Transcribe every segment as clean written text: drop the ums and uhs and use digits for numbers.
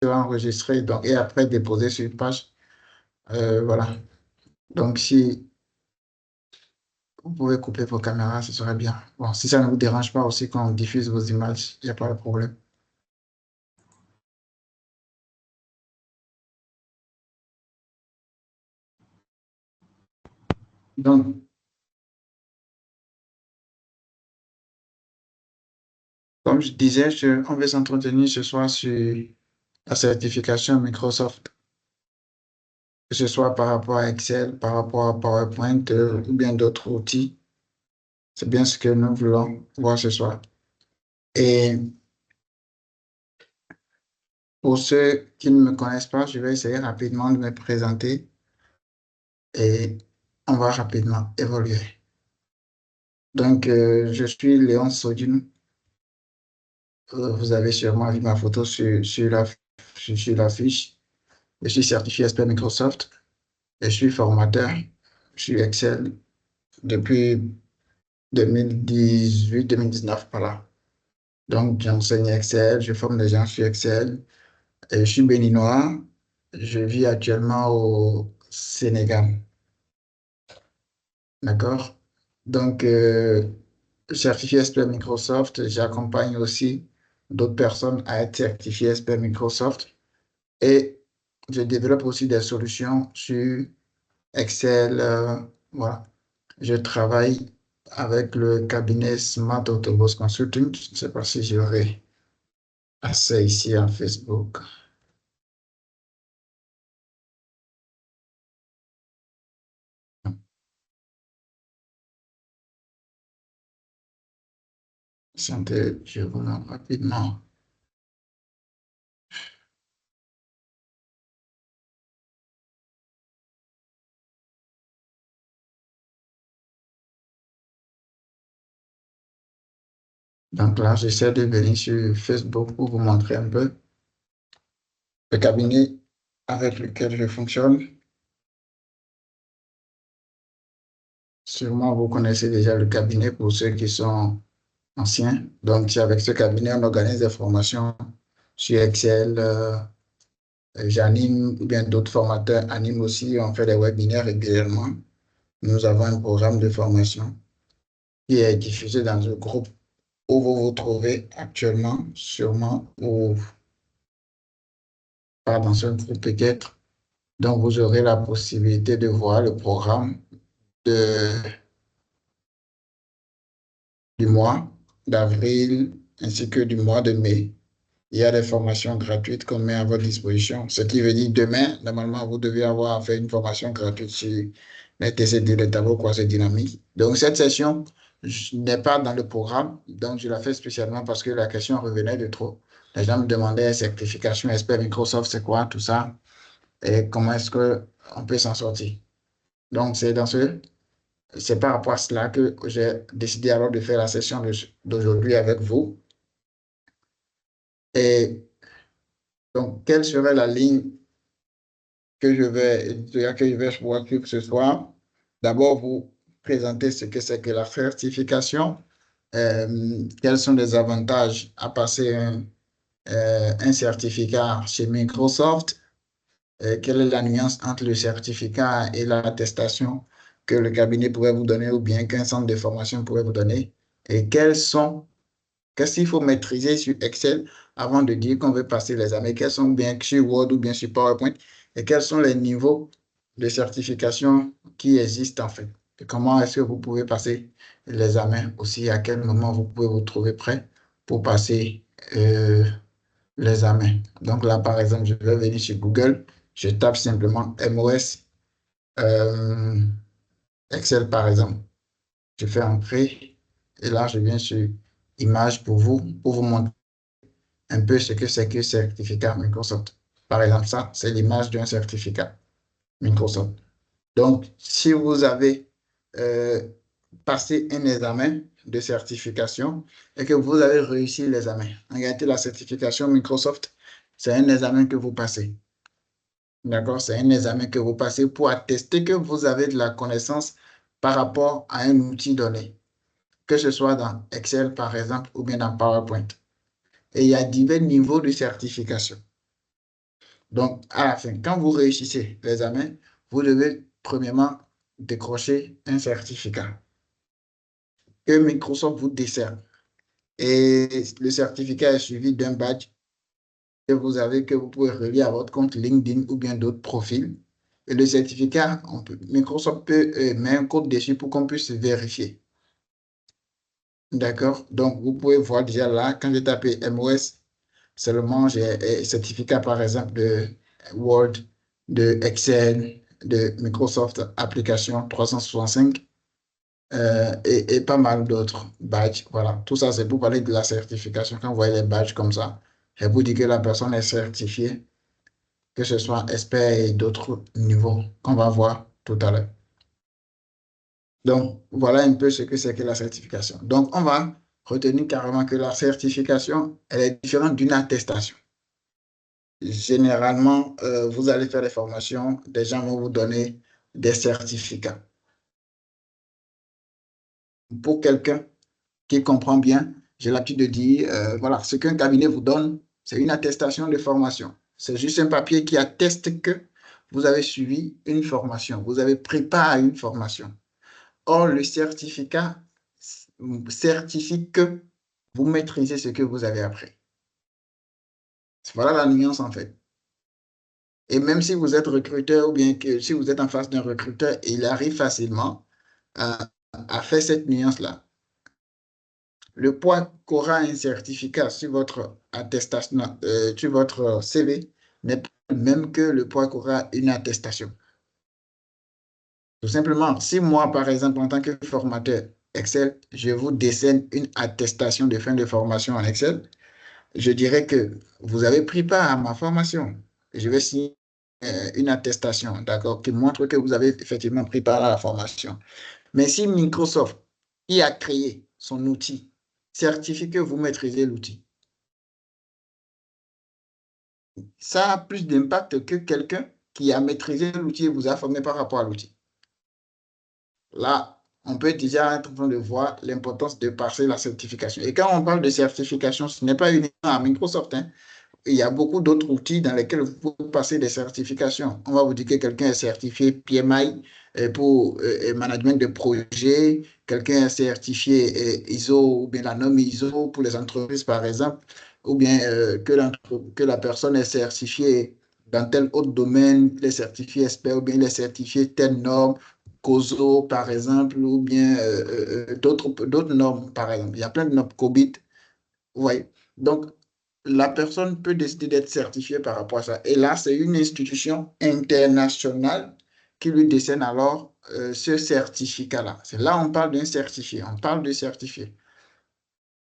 sera enregistré donc, et après déposé sur une page. Voilà. Donc, si vous pouvez couper vos caméras, ce serait bien. Bon, si ça ne vous dérange pas aussi quand on diffuse vos images, il n'y a pas de problème. Donc, comme je disais, on va s'entretenir ce soir sur la certification Microsoft, que ce soit par rapport à Excel, par rapport à PowerPoint ou bien d'autres outils. C'est bien ce que nous voulons voir ce soir. Et pour ceux qui ne me connaissent pas, je vais essayer rapidement de me présenter et on va rapidement évoluer. Donc, je suis Léon Sodine. Vous avez sûrement vu ma photo sur la fiche. Je suis certifié expert Microsoft et je suis formateur. Je suis Excel depuis 2018-2019 par là. Donc, j'enseigne Excel, je forme des gens sur Excel. Et je suis béninois. Je vis actuellement au Sénégal. D'accord? Donc, certifié expert Microsoft, j'accompagne aussi d'autres personnes à être certifiées expert Microsoft et je développe aussi des solutions sur Excel. Voilà. Je travaille avec le cabinet Smart Autoboss Consulting. Je ne sais pas si j'aurai assez ici en Facebook. Santé, je vous montre rapidement. Donc là, j'essaie de venir sur Facebook pour vous montrer un peu le cabinet avec lequel je fonctionne. Sûrement, vous connaissez déjà le cabinet pour ceux qui sont anciens. Donc, c'est avec ce cabinet, on organise des formations sur Excel. J'anime, ou bien d'autres formateurs animent aussi. On fait des webinaires régulièrement. Nous avons un programme de formation qui est diffusé dans le groupe où vous vous trouvez actuellement, sûrement, ou pas dans ce groupe peut-être. Donc, vous aurez la possibilité de voir le programme de, du mois d'avril ainsi que du mois de mai. Il y a des formations gratuites qu'on met à votre disposition. Ce qui veut dire demain, normalement, vous devez avoir fait une formation gratuite sur les TCD, les tableaux croisés dynamiques. Donc, cette session n'est pas dans le programme. Donc, je la fais spécialement parce que la question revenait de trop. Les gens me demandaient certification expert Microsoft, c'est quoi tout ça? Et comment est-ce qu'on peut s'en sortir? Donc, c'est par rapport à cela que j'ai décidé alors de faire la session d'aujourd'hui avec vous. Et donc, quelle serait la ligne que je vais pouvoir suivre ce soir? D'abord, vous présenter ce que c'est que la certification, quels sont les avantages à passer un certificat chez Microsoft, quelle est la nuance entre le certificat et l'attestation que le cabinet pourrait vous donner ou bien qu'un centre de formation pourrait vous donner, et qu'est-ce qu'il faut maîtriser sur Excel avant de dire qu'on veut passer les examens? Quels sont bien sur Word ou bien sur PowerPoint? Et quels sont les niveaux de certification qui existent en fait? Et comment est-ce que vous pouvez passer les examens aussi? À quel moment vous pouvez vous trouver prêt pour passer euh, l'examen? Donc là, par exemple, je vais venir sur Google. Je tape simplement MOS euh, Excel, par exemple. Je fais entrer et là, je viens sur Images pour vous montrer un peu ce que c'est que certificat Microsoft. Par exemple, ça, c'est l'image d'un certificat Microsoft. Donc, si vous avez euh, passé un examen de certification et que vous avez réussi l'examen, en réalité, la certification Microsoft, c'est un examen que vous passez. D'accord? C'est un examen que vous passez pour attester que vous avez de la connaissance par rapport à un outil donné, que ce soit dans Excel, par exemple, ou bien dans PowerPoint. Et il y a divers niveaux de certification. Donc, à la fin, quand vous réussissez l'examen, vous devez premièrement décrocher un certificat que Microsoft vous décerne. Et le certificat est suivi d'un badge que vous avez, que vous pouvez relier à votre compte LinkedIn ou bien d'autres profils. Et le certificat, Microsoft peut mettre un code dessus pour qu'on puisse vérifier. D'accord? Donc, vous pouvez voir déjà là, quand j'ai tapé MOS, seulement j'ai un certificat, par exemple, de Word, de Excel, de Microsoft Application 365 et pas mal d'autres badges. Voilà, tout ça, c'est pour parler de la certification. Quand vous voyez les badges comme ça, je vous dis que la personne est certifiée, que ce soit expert et d'autres niveaux qu'on va voir tout à l'heure. Donc, voilà un peu ce que c'est que la certification. Donc, on va retenir carrément que la certification, elle est différente d'une attestation. Généralement, vous allez faire des formations, des gens vont vous donner des certificats. Pour quelqu'un qui comprend bien, j'ai l'habitude de dire, voilà, ce qu'un cabinet vous donne, c'est une attestation de formation. C'est juste un papier qui atteste que vous avez suivi une formation, vous avez pris part à une formation. Or, le certificat certifie que vous maîtrisez ce que vous avez appris. Voilà la nuance en fait. Et même si vous êtes recruteur ou bien que si vous êtes en face d'un recruteur, il arrive facilement à faire cette nuance-là. Le poids qu'aura un certificat sur votre attestation, sur votre CV n'est pas le même que le poids qu'aura une attestation. Tout simplement, si moi, par exemple, en tant que formateur Excel, je vous décerne une attestation de fin de formation en Excel, je dirais que vous avez pris part à ma formation. Je vais signer une attestation, d'accord, qui montre que vous avez effectivement pris part à la formation. Mais si Microsoft, qui a créé son outil, certifie que vous maîtrisez l'outil, ça a plus d'impact que quelqu'un qui a maîtrisé l'outil et vous a formé par rapport à l'outil. Là, on peut déjà être en train de voir l'importance de passer la certification. Et quand on parle de certification, ce n'est pas uniquement à Microsoft, hein. Il y a beaucoup d'autres outils dans lesquels vous pouvez passer des certifications. On va vous dire que quelqu'un est certifié PMI pour management de projet, quelqu'un est certifié ISO ou bien la norme ISO pour les entreprises, par exemple, ou bien que la personne est certifiée dans tel autre domaine, il est certifié expert, ou bien il est certifié telle norme, COSO, par exemple, ou bien d'autres normes, par exemple. Il y a plein de normes, COBIT, vous voyez. Donc, la personne peut décider d'être certifiée par rapport à ça. Et là, c'est une institution internationale qui lui décerne alors ce certificat-là. C'est là on parle d'un certifié, on parle de certifié.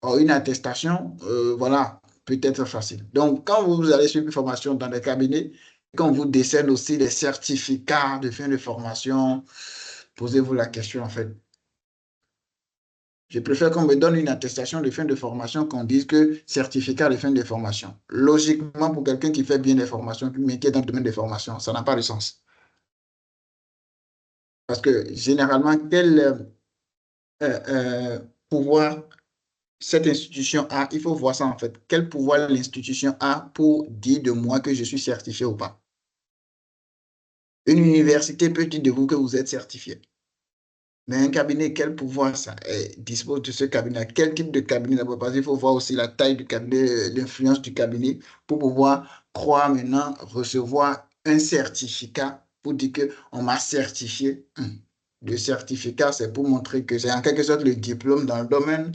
Or, une attestation, voilà, peut être facile. Donc, quand vous allez suivre une formation dans des cabinets, quand on vous décerne aussi des certificats de fin de formation, posez-vous la question en fait. Je préfère qu'on me donne une attestation de fin de formation qu'on dise que certificat de fin de formation. Logiquement, pour quelqu'un qui fait bien des formations, mais qui est dans le domaine des formations, ça n'a pas de sens. Parce que généralement, quel pouvoir cette institution a, il faut voir ça en fait. Quel pouvoir l'institution a pour dire de moi que je suis certifié ou pas? Une université peut dire de vous que vous êtes certifié. Mais un cabinet, quel pouvoir ça dispose de ce cabinet? Quel type de cabinet d'abord? Parce qu'il faut voir aussi la taille du cabinet, l'influence du cabinet pour pouvoir croire maintenant recevoir un certificat pour dire qu'on m'a certifié. Le certificat, c'est pour montrer que c'est en quelque sorte le diplôme dans le domaine.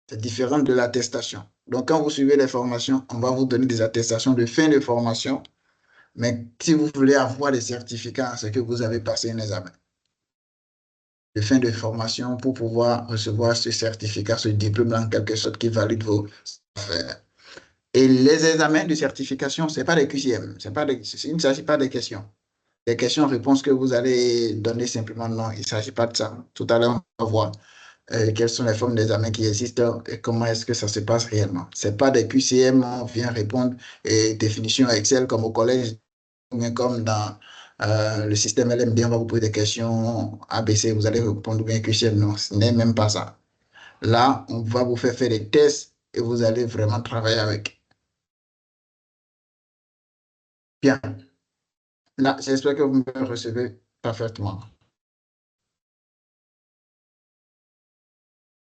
C'est différent de l'attestation. Donc, quand vous suivez les formations, on va vous donner des attestations de fin de formation. Mais si vous voulez avoir des certificats, c'est que vous avez passé un examen de fin de formation pour pouvoir recevoir ce certificat, ce diplôme en quelque sorte qui valide vos affaires. Et les examens de certification, ce n'est pas des QCM, il ne s'agit pas des questions. Les questions-réponses que vous allez donner simplement, non, il ne s'agit pas de ça. Tout à l'heure, on va voir quelles sont les formes d'examen qui existent et comment est-ce que ça se passe réellement. Ce n'est pas des QCM, on vient répondre et définition Excel comme au collège, comme dans le système LMD, on va vous poser des questions ABC, vous allez répondre bien QCM. Non, ce n'est même pas ça. Là, on va vous faire des tests et vous allez vraiment travailler avec. Bien. Là, j'espère que vous me recevez parfaitement.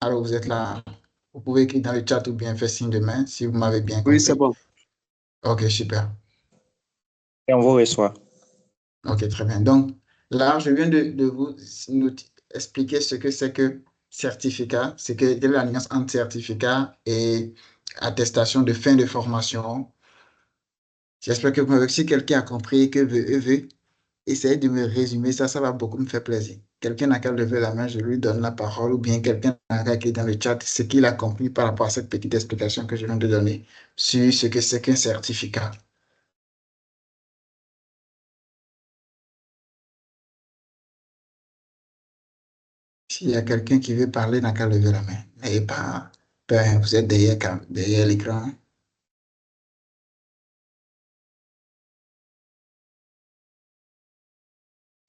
Alors, vous êtes là. Vous pouvez écrire dans le chat ou bien faire signe de main si vous m'avez bien Oui, c'est compris. bon. OK, super. Et on vous reçoit. OK, très bien. Donc, là, je viens de vous nous expliquer ce que c'est que certificat, c'est que quelle est la nuance entre certificat et attestation de fin de formation. J'espère que si quelqu'un a compris que veut essayer de me résumer ça, ça va beaucoup me faire plaisir. Quelqu'un n'a qu'à lever la main, je lui donne la parole, ou bien quelqu'un n'a qu'à écrire dans le chat ce qu'il a compris par rapport à cette petite explication que je viens de donner sur ce que c'est qu'un certificat. S'il y a quelqu'un qui veut parler, n'a qu'à lever la main. N'ayez pas peur, vous êtes derrière l'écran.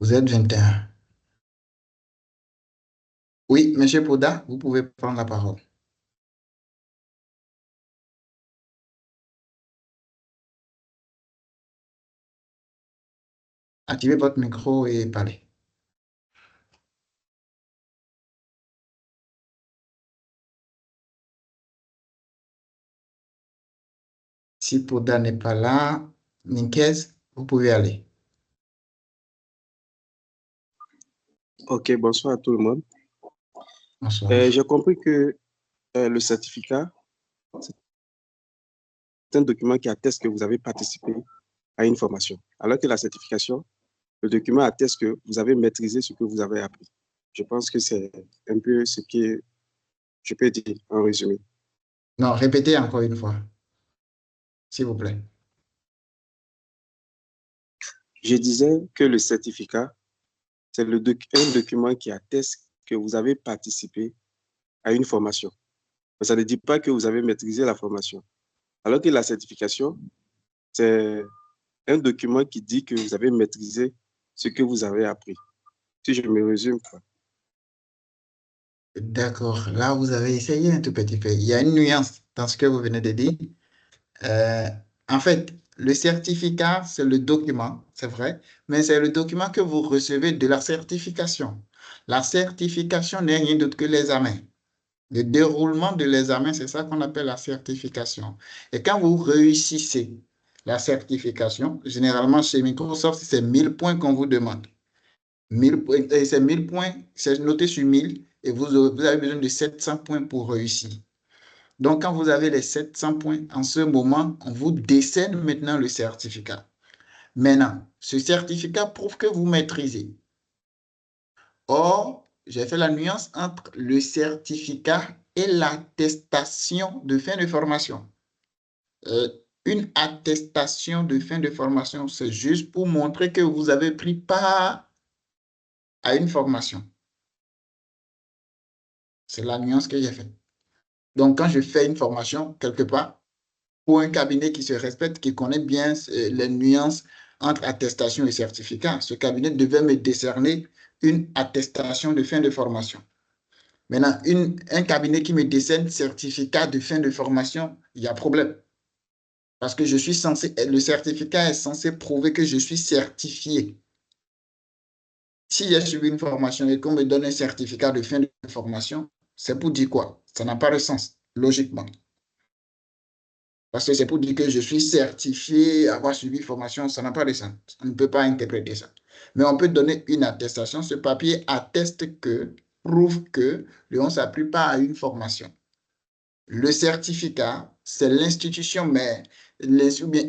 Vous êtes 21. Oui, Monsieur Pouda, vous pouvez prendre la parole. Activez votre micro et parlez. Si Pouda n'est pas là, Ninkez, vous pouvez aller. OK, bonsoir à tout le monde. Bonsoir. J'ai compris que le certificat, c'est un document qui atteste que vous avez participé à une formation. Alors que la certification, le document atteste que vous avez maîtrisé ce que vous avez appris. Je pense que c'est un peu ce que je peux dire en résumé. Non, répétez encore une fois, s'il vous plaît. Je disais que le certificat, c'est un document qui atteste que vous avez participé à une formation. Mais ça ne dit pas que vous avez maîtrisé la formation. Alors que la certification, c'est un document qui dit que vous avez maîtrisé ce que vous avez appris. Si je me résume, quoi. D'accord. Là, vous avez essayé un tout petit peu. Il y a une nuance dans ce que vous venez de dire. Euh, En fait, le certificat, c'est le document, c'est vrai, mais c'est le document que vous recevez de la certification. La certification n'est rien d'autre que l'examen. Le déroulement de l'examen, c'est ça qu'on appelle la certification. Et quand vous réussissez la certification, généralement chez Microsoft, c'est 1000 points qu'on vous demande. 1000 points, et ces 1000 points, c'est noté sur 1000 et vous avez besoin de 700 points pour réussir. Donc, quand vous avez les 700 points, en ce moment, on vous décerne maintenant le certificat. Maintenant, ce certificat prouve que vous maîtrisez. Or, j'ai fait la nuance entre le certificat et l'attestation de fin de formation. Euh, une attestation de fin de formation, c'est juste pour montrer que vous avez pris part à une formation. C'est la nuance que j'ai faite. Donc, quand je fais une formation, quelque part, pour un cabinet qui se respecte, qui connaît bien les nuances entre attestation et certificat, ce cabinet devait me décerner une attestation de fin de formation. Maintenant, un cabinet qui me décerne certificat de fin de formation, il y a problème. Parce que je suis censé, le certificat est censé prouver que je suis certifié. Si j'ai suivi une formation et qu'on me donne un certificat de fin de formation, c'est pour dire quoi? Ça n'a pas de sens, logiquement. Parce que c'est pour dire que je suis certifié, avoir suivi une formation, ça n'a pas de sens. On ne peut pas interpréter ça. Mais on peut donner une attestation. Ce papier atteste que, prouve que Léon a pris part à une formation. Le certificat, c'est l'institution, mais ou bien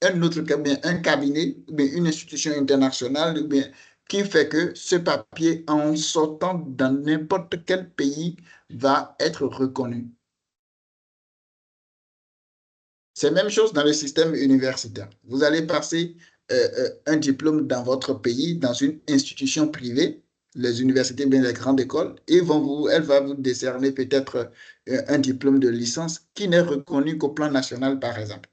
un autre cabinet, un cabinet, ou bien une institution internationale, ou bien, qui fait que ce papier, en sortant dans n'importe quel pays, va être reconnu. C'est la même chose dans le système universitaire. Vous allez passer un diplôme dans votre pays, dans une institution privée, les universités, bien les grandes écoles, et elle va vous décerner peut-être un diplôme de licence qui n'est reconnu qu'au plan national, par exemple.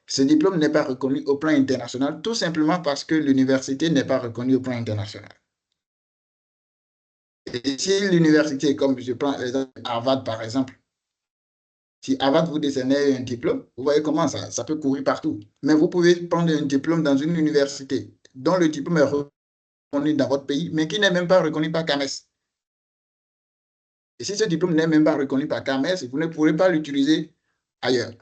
Ce diplôme n'est pas reconnu au plan international, tout simplement parce que l'université n'est pas reconnue au plan international. Et si l'université, comme je prends l'exemple Harvard, par exemple, Si avant de vous décerner un diplôme, vous voyez comment ça peut courir partout. Mais vous pouvez prendre un diplôme dans une université dont le diplôme est reconnu dans votre pays, mais qui n'est même pas reconnu par CAMES. Et si ce diplôme n'est même pas reconnu par CAMES, vous ne pourrez pas l'utiliser ailleurs.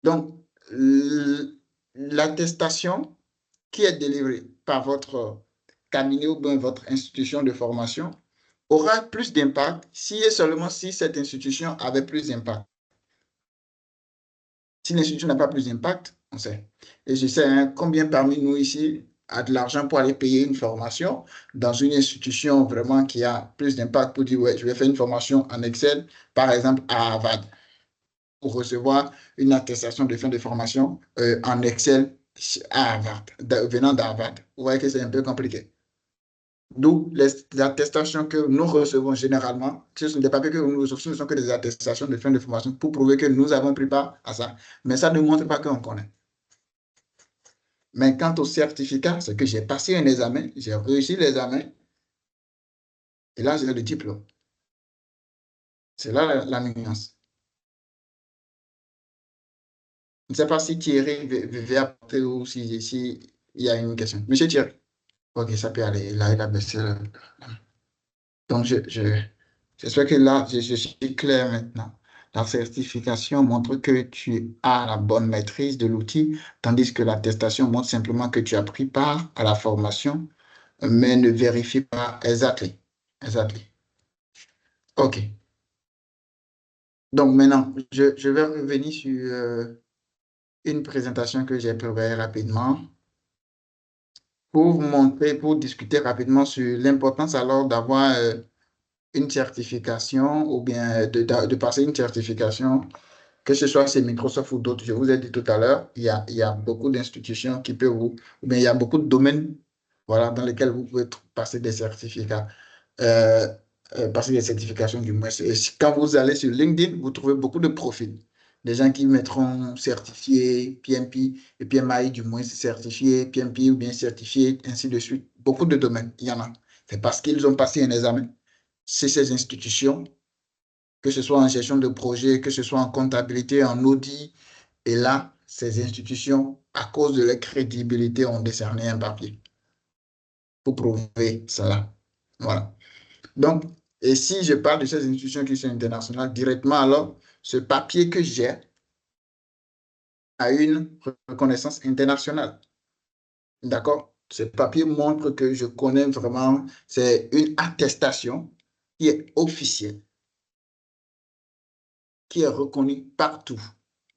Donc, l'attestation qui est délivrée par votre cabinet ou bien votre institution de formation aura plus d'impact si et seulement si cette institution avait plus d'impact. Si l'institution n'a pas plus d'impact, on sait. Et je sais combien parmi nous ici a de l'argent pour aller payer une formation dans une institution vraiment qui a plus d'impact pour dire, ouais, je vais faire une formation en Excel, par exemple à Harvard, pour recevoir une attestation de fin de formation en Excel à Harvard, venant d'Harvard. Vous voyez que c'est un peu compliqué. D'où les attestations que nous recevons généralement, ce sont des papiers que nous recevons, ce ne sont que des attestations de fin de formation pour prouver que nous avons pris part à ça. Mais ça ne montre pas qu'on connaît. Mais quant au certificat, c'est que j'ai passé un examen, j'ai réussi l'examen, et là, j'ai le diplôme. C'est là la nuance. Je ne sais pas si Thierry veut apporter ou si il y a une question. Monsieur Thierry. Ok, ça peut aller. Là, il a baissé Donc, j'espère que là, je suis clair maintenant. La certification montre que tu as la bonne maîtrise de l'outil, tandis que l'attestation montre simplement que tu as pris part à la formation, mais ne vérifie pas exactement. Exactly. OK. Donc, maintenant, je vais revenir sur une présentation que j'ai préparée rapidement pour vous montrer, pour discuter rapidement sur l'importance alors d'avoir une certification ou bien de passer une certification, que ce soit chez Microsoft ou d'autres. Je vous ai dit tout à l'heure, il y a beaucoup d'institutions qui peuvent vous, ou bien il y a beaucoup de domaines, voilà, dans lesquels vous pouvez passer des certificats, euh, passer des certifications du moins. Et quand vous allez sur LinkedIn, vous trouvez beaucoup de profils. Des gens qui mettront certifié PMP et PMI, du moins certifié PMP ou bien certifié, ainsi de suite. Beaucoup de domaines, il y en a. C'est parce qu'ils ont passé un examen. C'est ces institutions, que ce soit en gestion de projet, que ce soit en comptabilité, en audit. Et là, ces institutions, à cause de leur crédibilité, ont décerné un papier pour prouver cela. Voilà. Donc, et si je parle de ces institutions qui sont internationales, directement, alors, ce papier que j'ai a une reconnaissance internationale. D'accord? Ce papier montre que je connais vraiment, c'est une attestation qui est officielle, qui est reconnue partout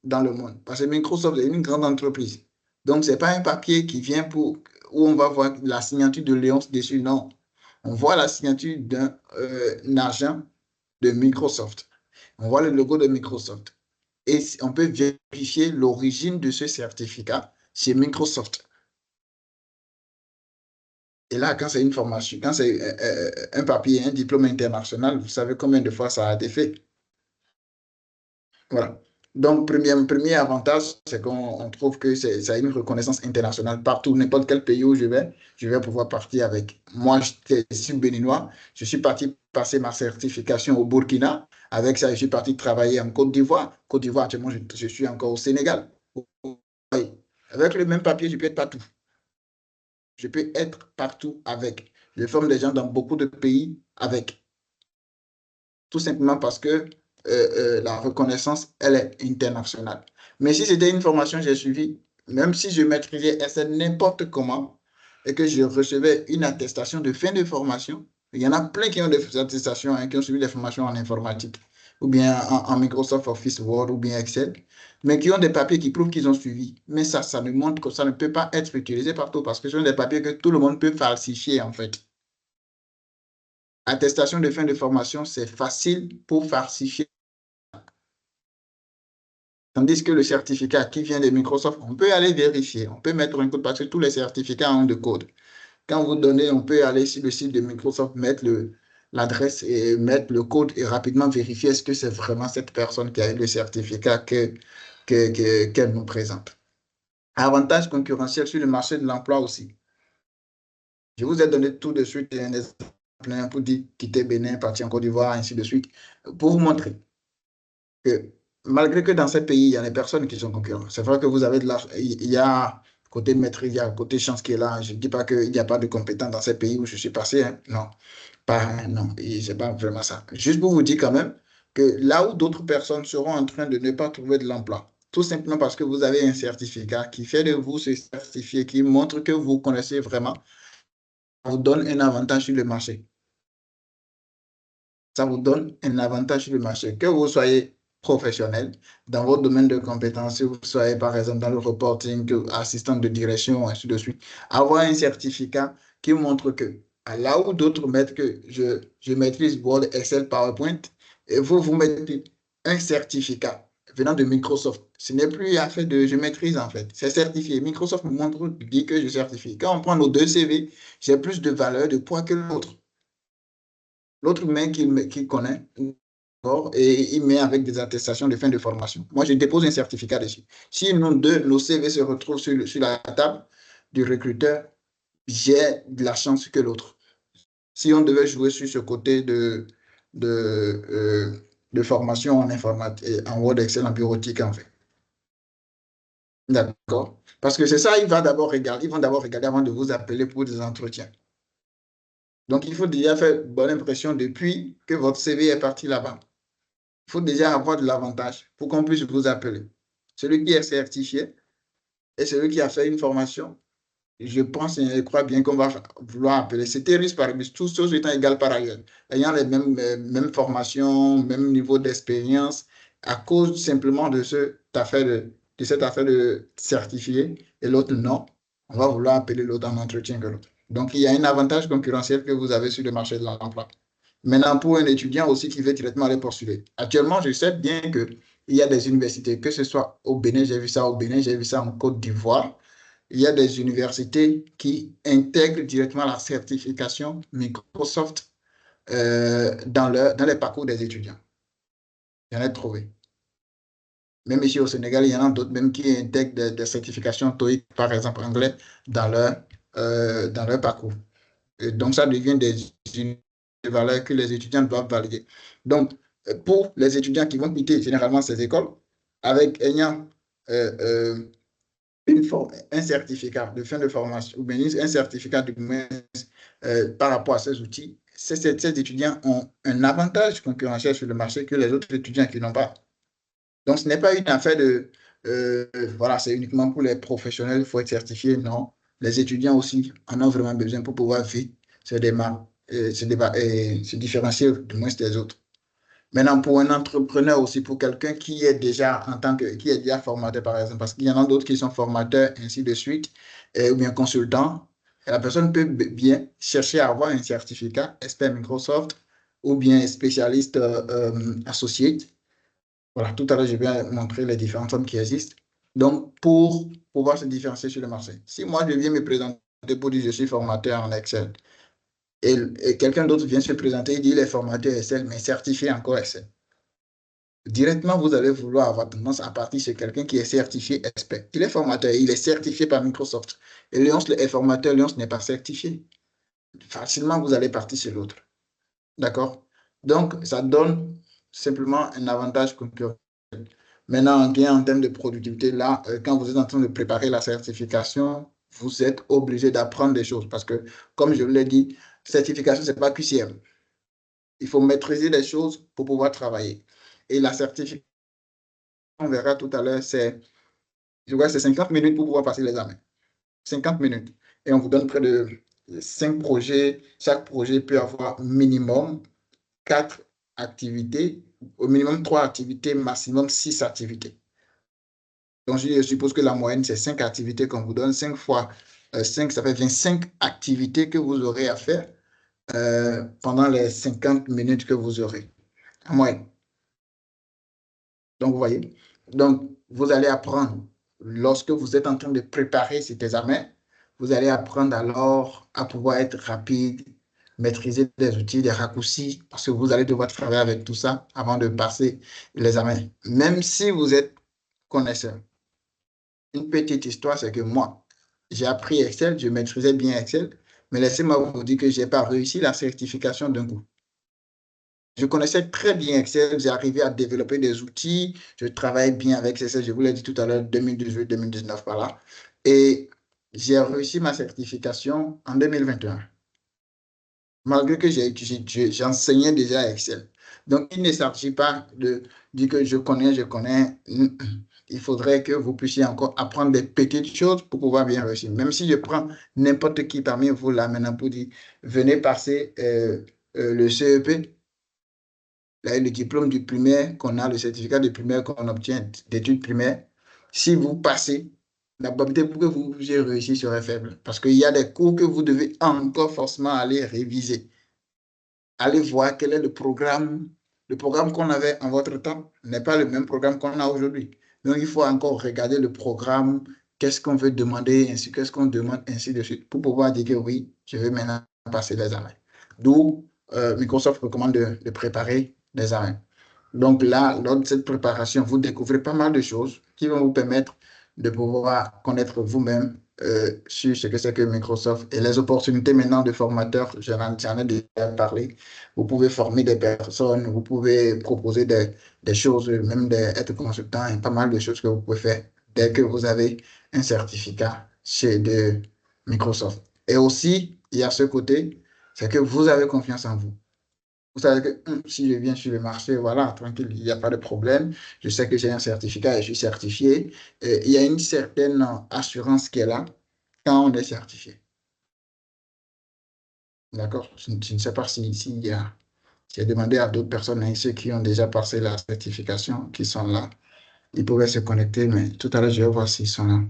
dans le monde. Parce que Microsoft est une grande entreprise. Donc, ce n'est pas un papier qui vient pour, où on va voir la signature de Léonce dessus. Non. On voit la signature d'un agent de Microsoft. On voit le logo de Microsoft. Et on peut vérifier l'origine de ce certificat chez Microsoft. Et là, quand c'est une formation, quand c'est un papier, un diplôme international, vous savez combien de fois ça a été fait. Voilà. Donc, premier avantage, c'est qu'on trouve que ça a une reconnaissance internationale partout, n'importe quel pays où je vais pouvoir partir avec. Moi, je suis béninois, je suis parti passer ma certification au Burkina. Avec ça, je suis parti travailler en Côte d'Ivoire. Côte d'Ivoire, actuellement, je suis encore au Sénégal. Oui. Avec le même papier, je peux être partout. Je peux être partout avec. Je forme des gens dans beaucoup de pays avec. Tout simplement parce que la reconnaissance, elle est internationale. Mais si c'était une formation que j'ai suivie, même si je maîtrisais SL n'importe comment et que je recevais une attestation de fin de formation, il y en a plein qui ont des attestations, hein, qui ont suivi des formations en informatique ou bien en Microsoft Office Word ou bien Excel, mais qui ont des papiers qui prouvent qu'ils ont suivi. Mais ça ne montre que ça ne peut pas être utilisé partout parce que ce sont des papiers que tout le monde peut falsifier en fait. Attestation de fin de formation, c'est facile pour falsifier. Tandis que le certificat qui vient de Microsoft, on peut aller vérifier. On peut mettre un code parce que tous les certificats ont de code. Quand vous donnez, on peut aller sur le site de Microsoft, mettre l'adresse et mettre le code et rapidement vérifier est-ce que c'est vraiment cette personne qui a eu le certificat qu'elle nous présente. Avantage concurrentiel sur le marché de l'emploi aussi. Je vous ai donné tout de suite un exemple pour dire quitter Bénin, partir en Côte d'Ivoire, ainsi de suite, pour vous montrer. que malgré que dans ces pays, il y a des personnes qui sont concurrents. C'est vrai que vous avez de la... Il y a côté maîtrise, il y a côté chance qui est là. Je ne dis pas qu'il n'y a pas de compétences dans ces pays où je suis passé, hein. Non, pas, non, c'est pas vraiment ça. Juste pour vous dire quand même que là où d'autres personnes seront en train de ne pas trouver de l'emploi, tout simplement parce que vous avez un certificat qui fait de vous ce certifié, qui montre que vous connaissez vraiment, ça vous donne un avantage sur le marché. Ça vous donne un avantage sur le marché. Que vous soyez professionnel dans votre domaine de compétences, que vous soyez par exemple dans le reporting, assistant de direction, ainsi de suite, avoir un certificat qui montre que là où d'autres mettent que je maîtrise Word, Excel, PowerPoint, et vous mettez un certificat venant de Microsoft. Ce n'est plus affaire de je maîtrise en fait, c'est certifié. Microsoft me montre, dit que je certifie. Quand on prend nos deux CV, j'ai plus de valeur, de poids que l'autre. L'autre humain qui connaît, et il met avec des attestations de fin de formation. Moi, je dépose un certificat dessus. Si nous deux, nos CV se retrouvent sur la table du recruteur, j'ai de la chance que l'autre. Si on devait jouer sur ce côté de, de formation en informatique, en Word, Excel, en bureautique, en fait. D'accord? Parce que c'est ça, ils vont d'abord regarder avant de vous appeler pour des entretiens. Donc, il faut déjà faire bonne impression depuis que votre CV est parti là-bas. Il faut déjà avoir de l'avantage pour qu'on puisse vous appeler. Celui qui est certifié et celui qui a fait une formation, je pense et je crois bien qu'on va vouloir appeler. C'était risque par risque, tous ceux étant égal par ailleurs, ayant les mêmes formations, même niveau d'expérience, à cause simplement de, de cette affaire de certifié et l'autre non, on va vouloir appeler l'autre en entretien que l'autre. Donc, il y a un avantage concurrentiel que vous avez sur le marché de l'emploi. Maintenant, pour un étudiant aussi qui veut directement aller postuler. Actuellement, je sais bien qu'il y a des universités, que ce soit au Bénin, j'ai vu ça au Bénin, j'ai vu ça en Côte d'Ivoire. Il y a des universités qui intègrent directement la certification Microsoft dans les parcours des étudiants. J'en ai trouvé. Même ici au Sénégal, il y en a d'autres même qui intègrent des certifications TOEIC, par exemple anglais, dans leur parcours. Et donc, ça devient des valeurs que les étudiants doivent valider. Donc, pour les étudiants qui vont quitter généralement ces écoles, avec ayant un certificat de fin de formation, ou bien un certificat de moins par rapport à ces outils, ces étudiants ont un avantage concurrentiel sur le marché que les autres étudiants qui n'ont pas. Donc, ce n'est pas une affaire de, voilà, c'est uniquement pour les professionnels, il faut être certifié. Non, les étudiants aussi en ont vraiment besoin pour pouvoir vite se différencier du moins des autres. Maintenant, pour un entrepreneur aussi, pour quelqu'un qui est déjà qui est déjà formateur, par exemple, parce qu'il y en a d'autres qui sont formateurs, ainsi de suite, ou bien consultants, la personne peut bien chercher à avoir un certificat expert Microsoft ou bien spécialiste associé. Voilà, tout à l'heure, je vais montrer les différentes formes qui existent. Donc, pour pouvoir se différencier sur le marché. Si moi, je viens me présenter pour dire je suis formateur en Excel, et quelqu'un d'autre vient se présenter et dit il est formateur Excel, mais certifié encore Excel. Directement, vous allez vouloir avoir tendance à partir chez quelqu'un qui est certifié expert. Il est formateur, il est certifié par Microsoft. Et Léonce est formateur, Léonce n'est pas certifié. Facilement, vous allez partir chez l'autre. D'accord? Donc, ça donne simplement un avantage concurrentiel. Maintenant, en termes de productivité, là, quand vous êtes en train de préparer la certification, vous êtes obligé d'apprendre des choses parce que, comme je vous l'ai dit, certification, ce n'est pas QCM. Il faut maîtriser les choses pour pouvoir travailler. Et la certification, on verra tout à l'heure, je vois, c'est 50 minutes pour pouvoir passer l'examen. 50 minutes. Et on vous donne près de 5 projets. Chaque projet peut avoir minimum 4 activités, au minimum 3 activités, maximum 6 activités. Donc, je suppose que la moyenne, c'est 5 activités qu'on vous donne. 5 fois 5, ça fait 25 activités que vous aurez à faire pendant les 50 minutes que vous aurez, en moyenne. Donc, vous voyez. Donc, vous allez apprendre, lorsque vous êtes en train de préparer cet examen, vous allez apprendre alors à pouvoir être rapide, maîtriser des outils, des raccourcis, parce que vous allez devoir travailler avec tout ça avant de passer l'examen. Même si vous êtes connaisseur. Une petite histoire, c'est que moi, j'ai appris Excel, je maîtrisais bien Excel, mais laissez-moi vous dire que je n'ai pas réussi la certification d'un coup. Je connaissais très bien Excel, j'ai arrivé à développer des outils, je travaille bien avec Excel, je vous l'ai dit tout à l'heure, 2018-2019 par là. Et j'ai réussi ma certification en 2021, malgré que j'enseignais déjà Excel. Donc, il ne s'agit pas de dire que je connais, je connais. Il faudrait que vous puissiez encore apprendre des petites choses pour pouvoir bien réussir. Même si je prends n'importe qui parmi vous là maintenant pour dire, venez passer le CEP, là, le diplôme du primaire qu'on a, le certificat de primaire qu'on obtient d'études primaires, si vous passez, la probabilité pour que vous puissiez réussir serait faible. Parce qu'il y a des cours que vous devez encore forcément aller réviser. Allez voir quel est le programme. Le programme qu'on avait en votre temps n'est pas le même programme qu'on a aujourd'hui. Donc, il faut encore regarder le programme, qu'est-ce qu'on veut demander, ainsi qu'est-ce qu'on demande, ainsi de suite, pour pouvoir dire que oui, je vais maintenant passer l'examen. D'où Microsoft recommande de préparer l'examen. Donc là, lors de cette préparation, vous découvrez pas mal de choses qui vont vous permettre de pouvoir connaître vous-même sur ce que c'est que Microsoft et les opportunités maintenant de formateurs. J'en ai déjà parlé. Vous pouvez former des personnes, vous pouvez proposer des choses, même être consultant, et pas mal de choses que vous pouvez faire dès que vous avez un certificat chez de Microsoft. Et aussi, il y a ce côté, c'est que vous avez confiance en vous. Vous savez que si je viens sur le marché, voilà, tranquille, il n'y a pas de problème. Je sais que j'ai un certificat et je suis certifié. Et il y a une certaine assurance qui est là quand on est certifié. D'accord? Je ne sais pas s'il y a. J'ai demandé à d'autres personnes, hein, ceux qui ont déjà passé la certification, qui sont là. Ils pouvaient se connecter, mais tout à l'heure, je vais voir s'ils sont là.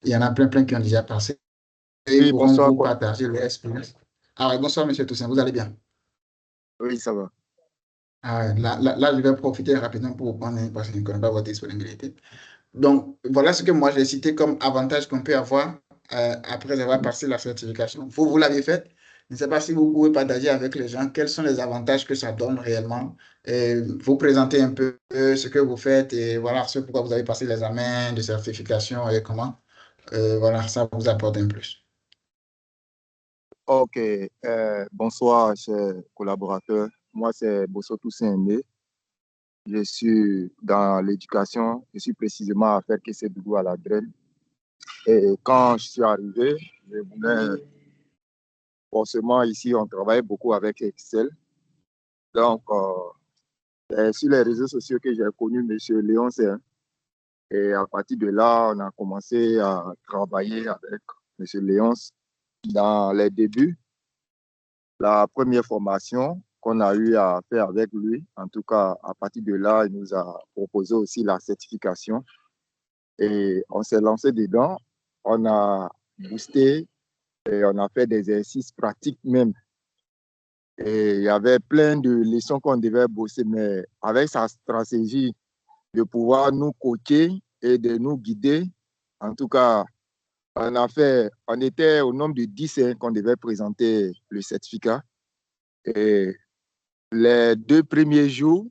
Il y en a plein qui ont déjà passé. Et ils Oui, pourront bonsoir. vous partager leur expérience. Ah ouais, bonsoir, monsieur Toussaint, vous allez bien? Oui, ça va. Ah ouais, là, je vais profiter rapidement pour vous prendre, hein, parce que je ne connais pas votre disponibilité. Donc, voilà ce que moi j'ai cité comme avantage qu'on peut avoir après avoir passé la certification. Vous l'avez fait. Je ne sais pas si vous pouvez partager avec les gens quels sont les avantages que ça donne réellement. Et vous présenter un peu ce que vous faites et voilà ce pourquoi vous avez passé l'examen de certification et comment voilà, ça vous apporte un plus. Ok, bonsoir, chers collaborateurs. Moi, c'est Bosso Toussaint Aimé. Je suis dans l'éducation. Je suis précisément à faire KCW à la Graine. Et quand je suis arrivé, je voulais, forcément, ici, on travaille beaucoup avec Excel. Donc, c'est sur les réseaux sociaux que j'ai connu M. Léon Sen. Et à partir de là, on a commencé à travailler avec M. Léonce dans les débuts. La première formation qu'on a eu à faire avec lui, en tout cas, à partir de là, il nous a proposé aussi la certification et on s'est lancé dedans. On a boosté et on a fait des exercices pratiques même. Et il y avait plein de leçons qu'on devait bosser, mais avec sa stratégie de pouvoir nous coacher et de nous guider, en tout cas, on était au nombre de 10 qu'on devait présenter le certificat. Et les 2 premiers jours,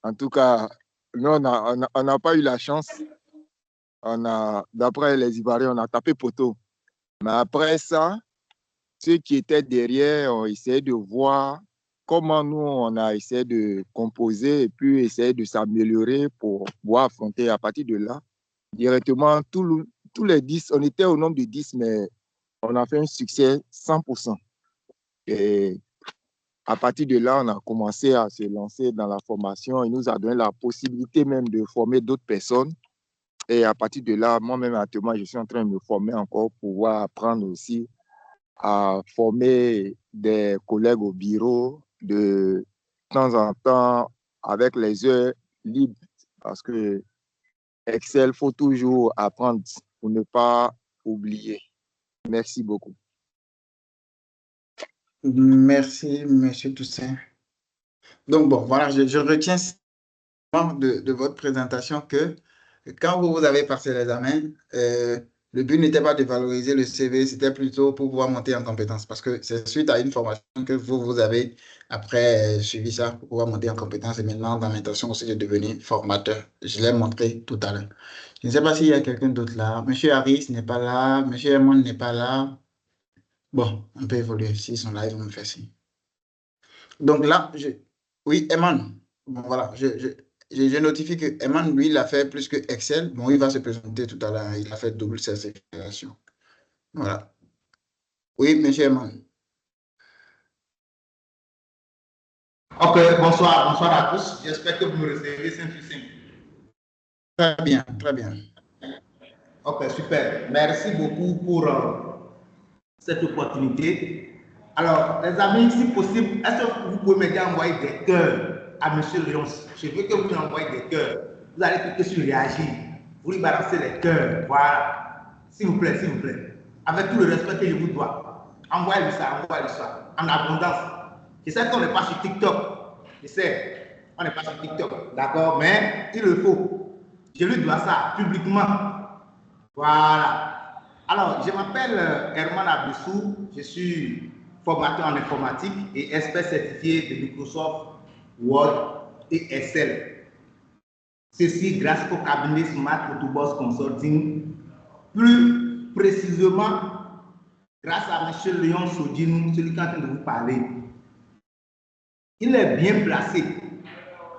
en tout cas, nous, on n'a pas eu la chance. D'après les Ivoiriens, on a tapé poteau. Mais après ça, ceux qui étaient derrière ont essayé de voir comment nous, on a essayé de composer et puis essayer de s'améliorer pour pouvoir affronter à partir de là. Directement, tous les 10, on était au nombre de 10, mais on a fait un succès 100%. Et à partir de là, on a commencé à se lancer dans la formation. Il nous a donné la possibilité même de former d'autres personnes. Et à partir de là, moi-même, actuellement, je suis en train de me former encore pour pouvoir apprendre aussi à former des collègues au bureau de temps en temps avec les heures libres. Parce que Excel, il faut toujours apprendre pour ne pas oublier. Merci beaucoup. Merci, monsieur Toussaint. Donc, bon, voilà, je retiens de votre présentation que quand vous avez passé l'examen, le but n'était pas de valoriser le CV, c'était plutôt pour pouvoir monter en compétence. Parce que c'est suite à une formation que vous avez après suivi ça pour pouvoir monter en compétence. Et maintenant, dans l'intention aussi de devenir formateur. Je l'ai montré tout à l'heure. Je ne sais pas s'il y a quelqu'un d'autre là. Monsieur Harris n'est pas là. Monsieur Hermon n'est pas là. Bon, on peut évoluer. S'ils sont là, ils vont me faire signe. Donc là, oui, Eman, bon, voilà, je notifie que Eman, lui, il a fait plus que Excel. Bon, il va se présenter tout à l'heure. Il a fait double certification. Voilà. Oui, monsieur Eman. Ok, bonsoir à tous. J'espère que vous me recevez 5 sur 5. Très bien, très bien. Ok, super. Merci beaucoup pour cette opportunité. Alors, les amis, si possible, est-ce que vous pouvez m'aider à envoyer des cœurs à M. Lyons? Je veux que vous lui envoyez des cœurs. Vous allez cliquer sur réagir. Vous lui balancez les cœurs. Voilà. S'il vous plaît, s'il vous plaît. Avec tout le respect que je vous dois. Envoyez-lui ça, en abondance. Je sais qu'on n'est pas sur TikTok. Je sais, on n'est pas sur TikTok. D'accord? Mais il le faut. Je lui dois ça publiquement. Voilà. Alors, je m'appelle Herman Abissou, je suis formateur en informatique et expert certifié de Microsoft Word et Excel. Ceci grâce au cabinet Smart Autobox Consulting, plus précisément grâce à M. Léon Sodinou, celui qui est en train de vous parler. Il est bien placé,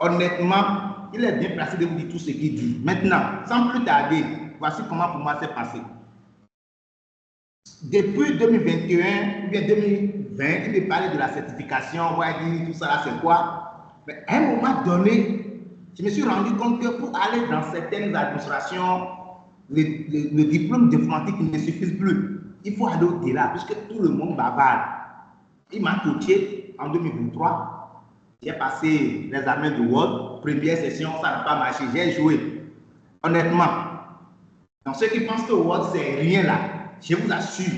honnêtement, il est bien placé de vous dire tout ce qu'il dit. Maintenant, sans plus tarder, voici comment pour moi c'est passé. Depuis 2021 ou bien 2020, il me parlait de la certification, on va dire tout ça là, c'est quoi? Mais à un moment donné, je me suis rendu compte que pour aller dans certaines administrations, le diplôme d'informatique ne suffit plus. Il faut aller au-delà, puisque tout le monde bavarde. Il m'a coaché en 2023. J'ai passé l'examen de Word, première session, ça n'a pas marché, j'ai joué. Honnêtement, donc ceux qui pensent que Word c'est rien là, je vous assure,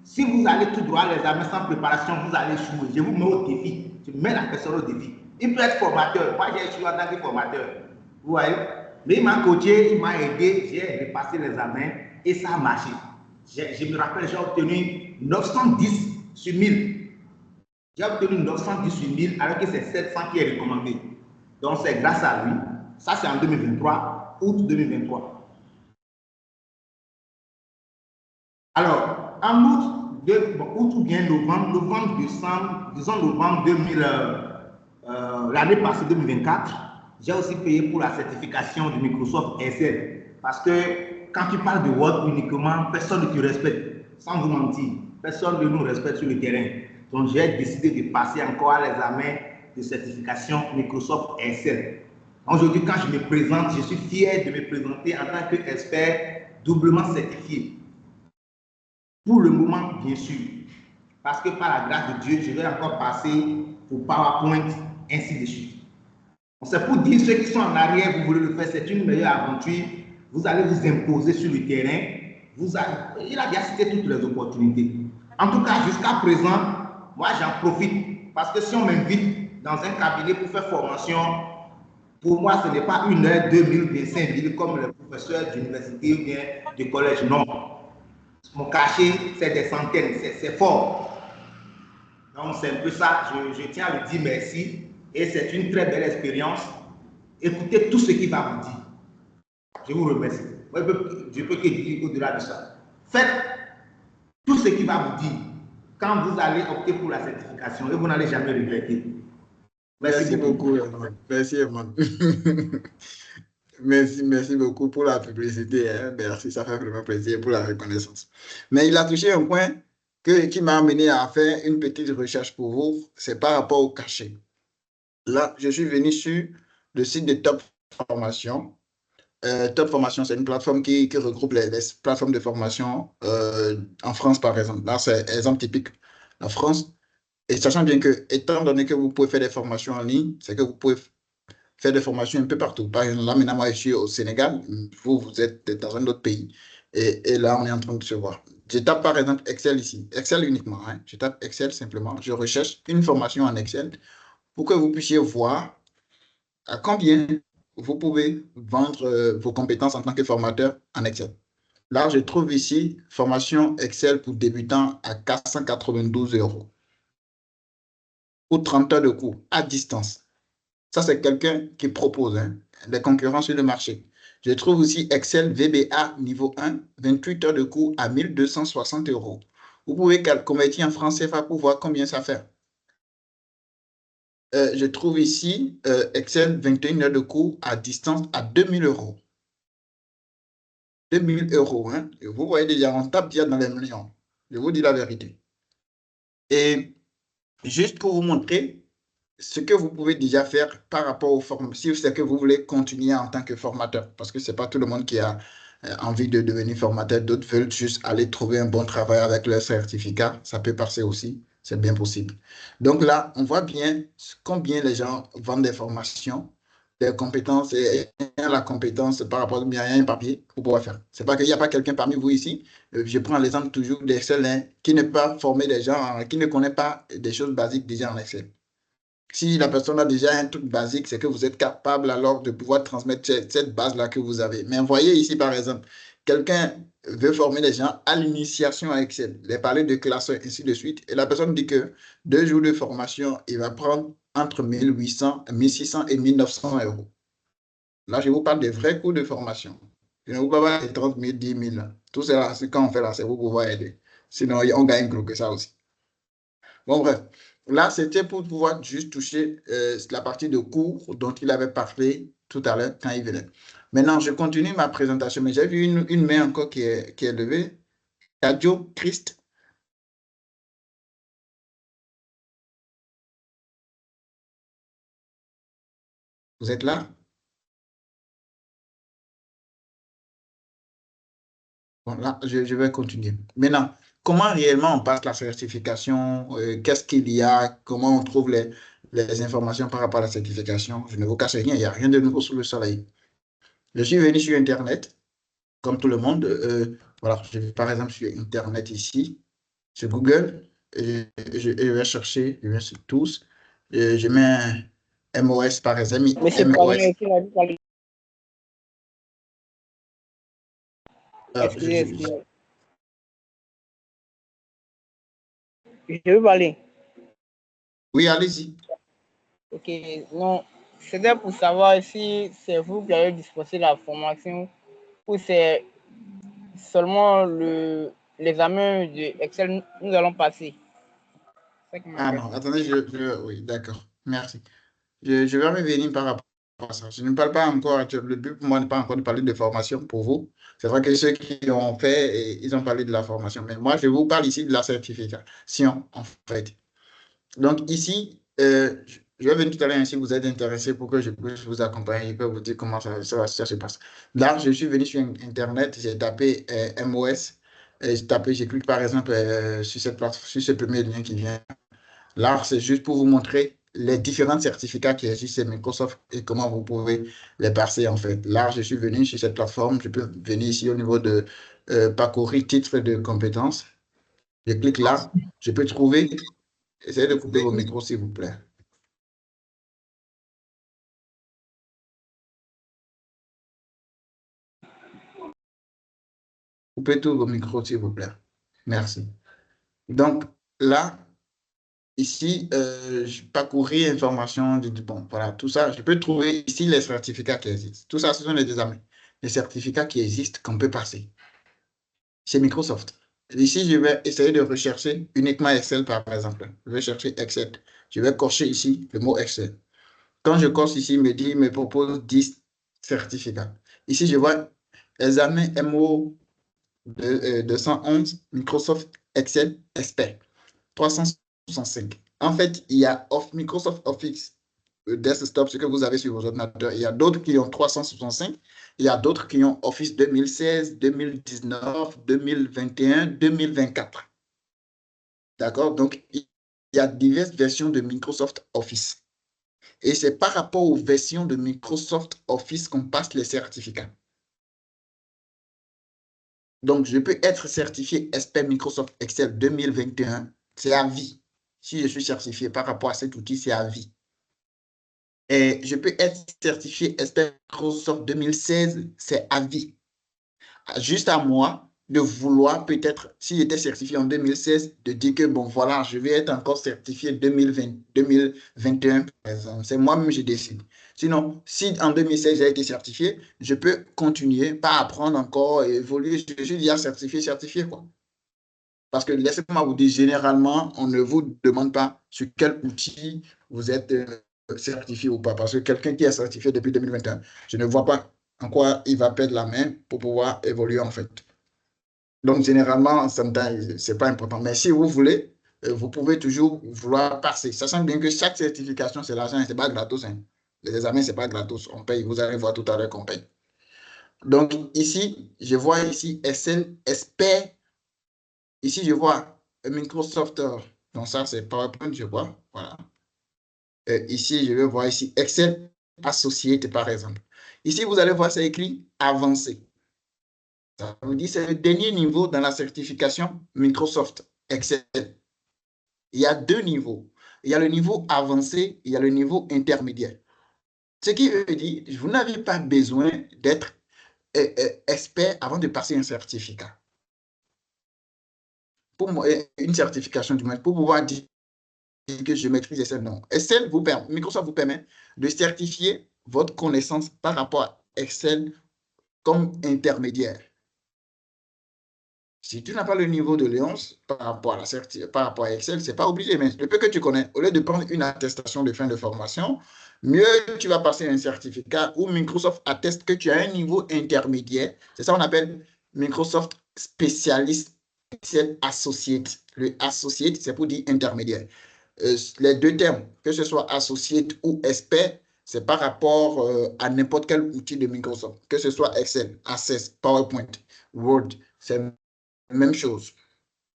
si vous allez tout droit à l'examen sans préparation, vous allez jouer. Je vous mets au défi, je mets la personne au défi. Il peut être formateur, moi j'ai échoué en tant que formateur, vous voyez. Mais il m'a coaché, il m'a aidé, j'ai repassé l'examen et ça a marché. Je me rappelle, j'ai obtenu 910 sur 1000. J'ai obtenu 910 sur 1000 alors que c'est 700 qui est recommandé. Donc c'est grâce à lui. Ça c'est en 2023, août 2023. Alors, en août ou bien novembre, décembre, disons novembre 2000, l'année passée 2024, j'ai aussi payé pour la certification de Microsoft Excel. Parce que quand tu parles de Word uniquement, personne ne te respecte. Sans vous mentir, personne ne nous respecte sur le terrain. Donc, j'ai décidé de passer encore à l'examen de certification Microsoft Excel. Aujourd'hui, quand je me présente, je suis fier de me présenter en tant qu'expert doublement certifié. Pour le moment, bien sûr, parce que par la grâce de Dieu, je vais encore passer pour PowerPoint, ainsi de suite. C'est pour dire ceux qui sont en arrière, vous voulez le faire, c'est une meilleure aventure. Vous allez vous imposer sur le terrain. Il a bien cité toutes les opportunités. En tout cas, jusqu'à présent, moi j'en profite parce que si on m'invite dans un cabinet pour faire formation, pour moi, ce n'est pas 1 heure, 2000, 5000 comme les professeurs d'université ou bien de collège, non. Mon cachet, c'est des centaines, c'est fort. Donc, c'est un peu ça. Je tiens à lui dire merci. Et c'est une très belle expérience. Écoutez tout ce qu'il va vous dire. Je vous remercie. Je peux que dire au-delà de ça. Faites tout ce qu'il va vous dire quand vous allez opter pour la certification et vous n'allez jamais regretter. Merci beaucoup, Herman. Merci, Herman. Merci beaucoup pour la publicité. Hein. Merci, ça fait vraiment plaisir pour la reconnaissance. Mais il a touché un point qui m'a amené à faire une petite recherche pour vous. C'est par rapport au cachet. Là, je suis venu sur le site de Top Formation. Top Formation, c'est une plateforme qui regroupe les plateformes de formation en France, par exemple. Là, c'est exemple typique. La France. Et sachant bien que, étant donné que vous pouvez faire des formations en ligne, c'est que vous pouvez faire des formations un peu partout. Par exemple, là, maintenant, moi, je suis au Sénégal, vous êtes dans un autre pays. Et là, on est en train de se voir. Je tape, par exemple, Excel ici. Excel uniquement. Hein. Je tape Excel simplement. Je recherche une formation en Excel pour que vous puissiez voir à combien vous pouvez vendre vos compétences en tant que formateur en Excel. Là, je trouve ici formation Excel pour débutants à 492 € pour 30 heures de cours à distance. Ça, c'est quelqu'un qui propose des concurrents sur le marché. Je trouve aussi Excel VBA niveau 1, 28 heures de cours à 1260 €. Vous pouvez convertir en francs CFA pour voir combien ça fait. je trouve ici Excel 21 heures de cours à distance à 2000 euros. 2000 euros, hein? Et vous voyez déjà, on tape déjà dans les millions. Je vous dis la vérité. Et juste pour vous montrer ce que vous pouvez déjà faire par rapport aux formations, si c'est que vous voulez continuer en tant que formateur, parce que ce n'est pas tout le monde qui a envie de devenir formateur, d'autres veulent juste aller trouver un bon travail avec leur certificat, ça peut passer aussi, c'est bien possible. Donc là, on voit bien combien les gens vendent des formations, des compétences et la compétence par rapport à un papier pour pouvoir faire. C'est pas qu'il n'y a pas quelqu'un parmi vous ici, je prends l'exemple toujours d'Excel qui ne peut pas former des gens, qui ne connaît pas des choses basiques déjà en Excel. Si la personne a déjà un truc basique, c'est que vous êtes capable alors de pouvoir transmettre cette base-là que vous avez. Mais voyez ici, par exemple, quelqu'un veut former les gens à l'initiation à Excel, les parler de classeur, ainsi de suite. Et la personne dit que 2 jours de formation, il va prendre entre 1800, 1600 et 1900 euros. Là, je vous parle des vrais coûts de formation. Je ne vous parle pas des 30 000, 10 000. Tout cela, quand on fait là, c'est pour pouvoir aider. Sinon, on gagne gros que ça aussi. Bon, bref. Là, c'était pour pouvoir juste toucher la partie de cours dont il avait parlé tout à l'heure quand il venait. Maintenant, je continue ma présentation, mais j'ai vu une main encore qui est levée. Kadio Christ. Vous êtes là? Bon, là, je vais continuer. Maintenant, comment réellement on passe la certification? Qu'est-ce qu'il y a? Comment on trouve les informations par rapport à la certification? Je ne vous cache rien, il n'y a rien de nouveau sous le soleil. Je suis venu sur Internet, comme tout le monde. Voilà, je vais par exemple sur Internet ici, sur Google, et je vais chercher, je vais sur tous, et je mets MOS par exemple, Monsieur MOS. Excusez. Je veux parler. Oui, allez-y. Ok, non, c'était pour savoir si c'est vous qui avez dispensé la formation ou c'est seulement l'examen de Excel nous allons passer. Ah non, attendez, oui, d'accord, merci. Je vais revenir par rapport à ça. Je ne parle pas encore, le but pour moi n'est pas encore de parler de formation pour vous. C'est vrai que ceux qui ont fait, ils ont parlé de la formation, mais moi, je vous parle ici de la certification, en fait. Donc ici, je vais venir tout à l'heure si vous êtes intéressé pour que je puisse vous accompagner et que vous dire comment ça se passe. Là, je suis venu sur Internet, j'ai tapé MOS, j'ai cliqué par exemple sur cette plateforme, sur ce premier lien qui vient. Là, c'est juste pour vous montrer les différents certificats qui existent chez Microsoft et comment vous pouvez les passer en fait. Là, je suis venu sur cette plateforme, je peux venir ici au niveau de parcourir titre de compétences. Je clique là, je peux trouver. Essayez de couper vos micros, s'il vous plaît. Coupez tous vos micros, s'il vous plaît. Merci. Donc, là, ici, je parcouris information, bon, voilà, tout ça. Je peux trouver ici les certificats qui existent. Tout ça, ce sont les examens, les certificats qui existent qu'on peut passer. C'est Microsoft. Ici, je vais essayer de rechercher uniquement Excel, par exemple. Je vais chercher Excel. Je vais cocher ici le mot Excel. Quand je coche ici, il me propose 10 certificats. Ici, je vois examen MO 211, Microsoft Excel Expert, 365. En fait, il y a Microsoft Office Desktop, ce que vous avez sur vos ordinateurs. Il y a d'autres qui ont 365. Il y a d'autres qui ont Office 2016, 2019, 2021, 2024. D'accord? Donc, il y a diverses versions de Microsoft Office. Et c'est par rapport aux versions de Microsoft Office qu'on passe les certificats. Donc, je peux être certifié expert Microsoft Excel 2021, c'est à vie. Si je suis certifié par rapport à cet outil, c'est à vie. Et je peux être certifié expert Microsoft 2016, c'est à vie. Juste à moi de vouloir peut-être, si j'étais certifié en 2016, de dire que bon, voilà, je vais être encore certifié 2020, 2021, par exemple. C'est moi-même, je décide. Sinon, si en 2016, j'ai été certifié, je peux continuer, pas apprendre encore, évoluer. Je suis déjà certifié, quoi. Parce que laissez-moi vous dire, généralement, on ne vous demande pas sur quel outil vous êtes certifié ou pas. Parce que quelqu'un qui est certifié depuis 2021, je ne vois pas en quoi il va perdre la main pour pouvoir évoluer en fait. Donc, généralement, ce n'est pas important. Mais si vous voulez, vous pouvez toujours vouloir passer. Sachant bien que chaque certification, c'est l'argent, ce n'est pas gratos. Hein. Les examens, ce n'est pas gratos. On paye. Vous allez voir tout à l'heure qu'on paye. Donc, ici, je vois ici Excel Expert. Ici, je vois Microsoft. Donc, ça, c'est PowerPoint, je vois. Voilà. Ici, je vais voir ici Excel Associate, par exemple. Ici, vous allez voir, c'est écrit avancé. Ça vous dit, c'est le dernier niveau dans la certification Microsoft Excel. Il y a deux niveaux. Il y a le niveau avancé, il y a le niveau intermédiaire. Ce qui veut dire, vous n'avez pas besoin d'être expert avant de passer un certificat. Pour moi, une certification du moins, pour pouvoir dire que je maîtrise Excel, non. Excel Microsoft vous permet de certifier votre connaissance par rapport à Excel comme intermédiaire. Si tu n'as pas le niveau de Léonce par rapport à Excel, ce n'est pas obligé. Mais le peu que tu connais, au lieu de prendre une attestation de fin de formation, mieux tu vas passer un certificat où Microsoft atteste que tu as un niveau intermédiaire. C'est ça qu'on appelle Microsoft spécialiste Excel Associate. Le Associate, c'est pour dire intermédiaire. Les deux termes, que ce soit Associate ou expert, c'est par rapport à n'importe quel outil de Microsoft, que ce soit Excel, Access, PowerPoint, Word, c'est même chose.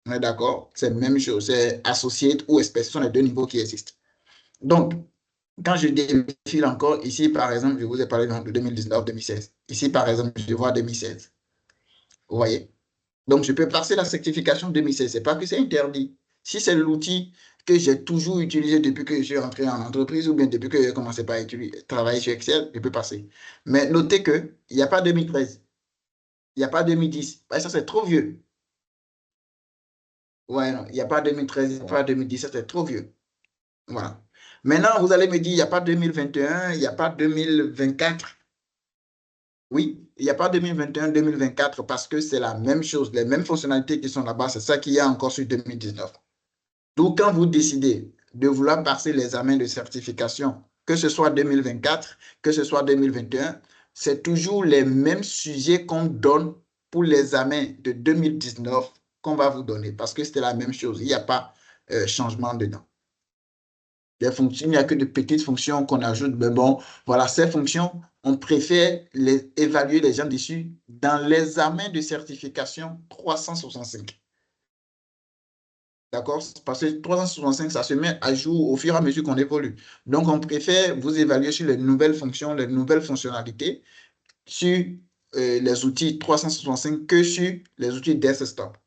On est d'accord? C'est la même chose. C'est associate ou espèce. Ce sont les deux niveaux qui existent. Donc, quand je défile encore, ici, par exemple, je vous ai parlé de 2019-2016. Ici, par exemple, je vois 2016. Vous voyez? Donc, je peux passer la certification 2016. Ce n'est pas que c'est interdit. Si c'est l'outil que j'ai toujours utilisé depuis que je suis entré en entreprise ou bien depuis que j'ai commencé par travailler sur Excel, je peux passer. Mais notez qu'il n'y a pas 2013. Il n'y a pas 2010. Ça, c'est trop vieux. Ouais, non, il n'y a pas 2013, il n'y a pas 2017, c'est trop vieux. Voilà. Maintenant, vous allez me dire, il n'y a pas 2021, il n'y a pas 2024. Oui, il n'y a pas 2021, 2024 parce que c'est la même chose, les mêmes fonctionnalités qui sont là-bas, c'est ça qu'il y a encore sur 2019. Donc, quand vous décidez de vouloir passer l'examen de certification, que ce soit 2024, que ce soit 2021, c'est toujours les mêmes sujets qu'on donne pour l'examen de 2019 qu'on va vous donner parce que c'était la même chose. Il n'y a pas changement dedans. Les fonctions, il n'y a que de petites fonctions qu'on ajoute. Mais bon, voilà, ces fonctions, on préfère évaluer les gens dessus dans l'examen de certification 365. D'accord? Parce que 365, ça se met à jour au fur et à mesure qu'on évolue. Donc, on préfère vous évaluer sur les nouvelles fonctions, les nouvelles fonctionnalités sur les outils 365 que sur les outils desktop.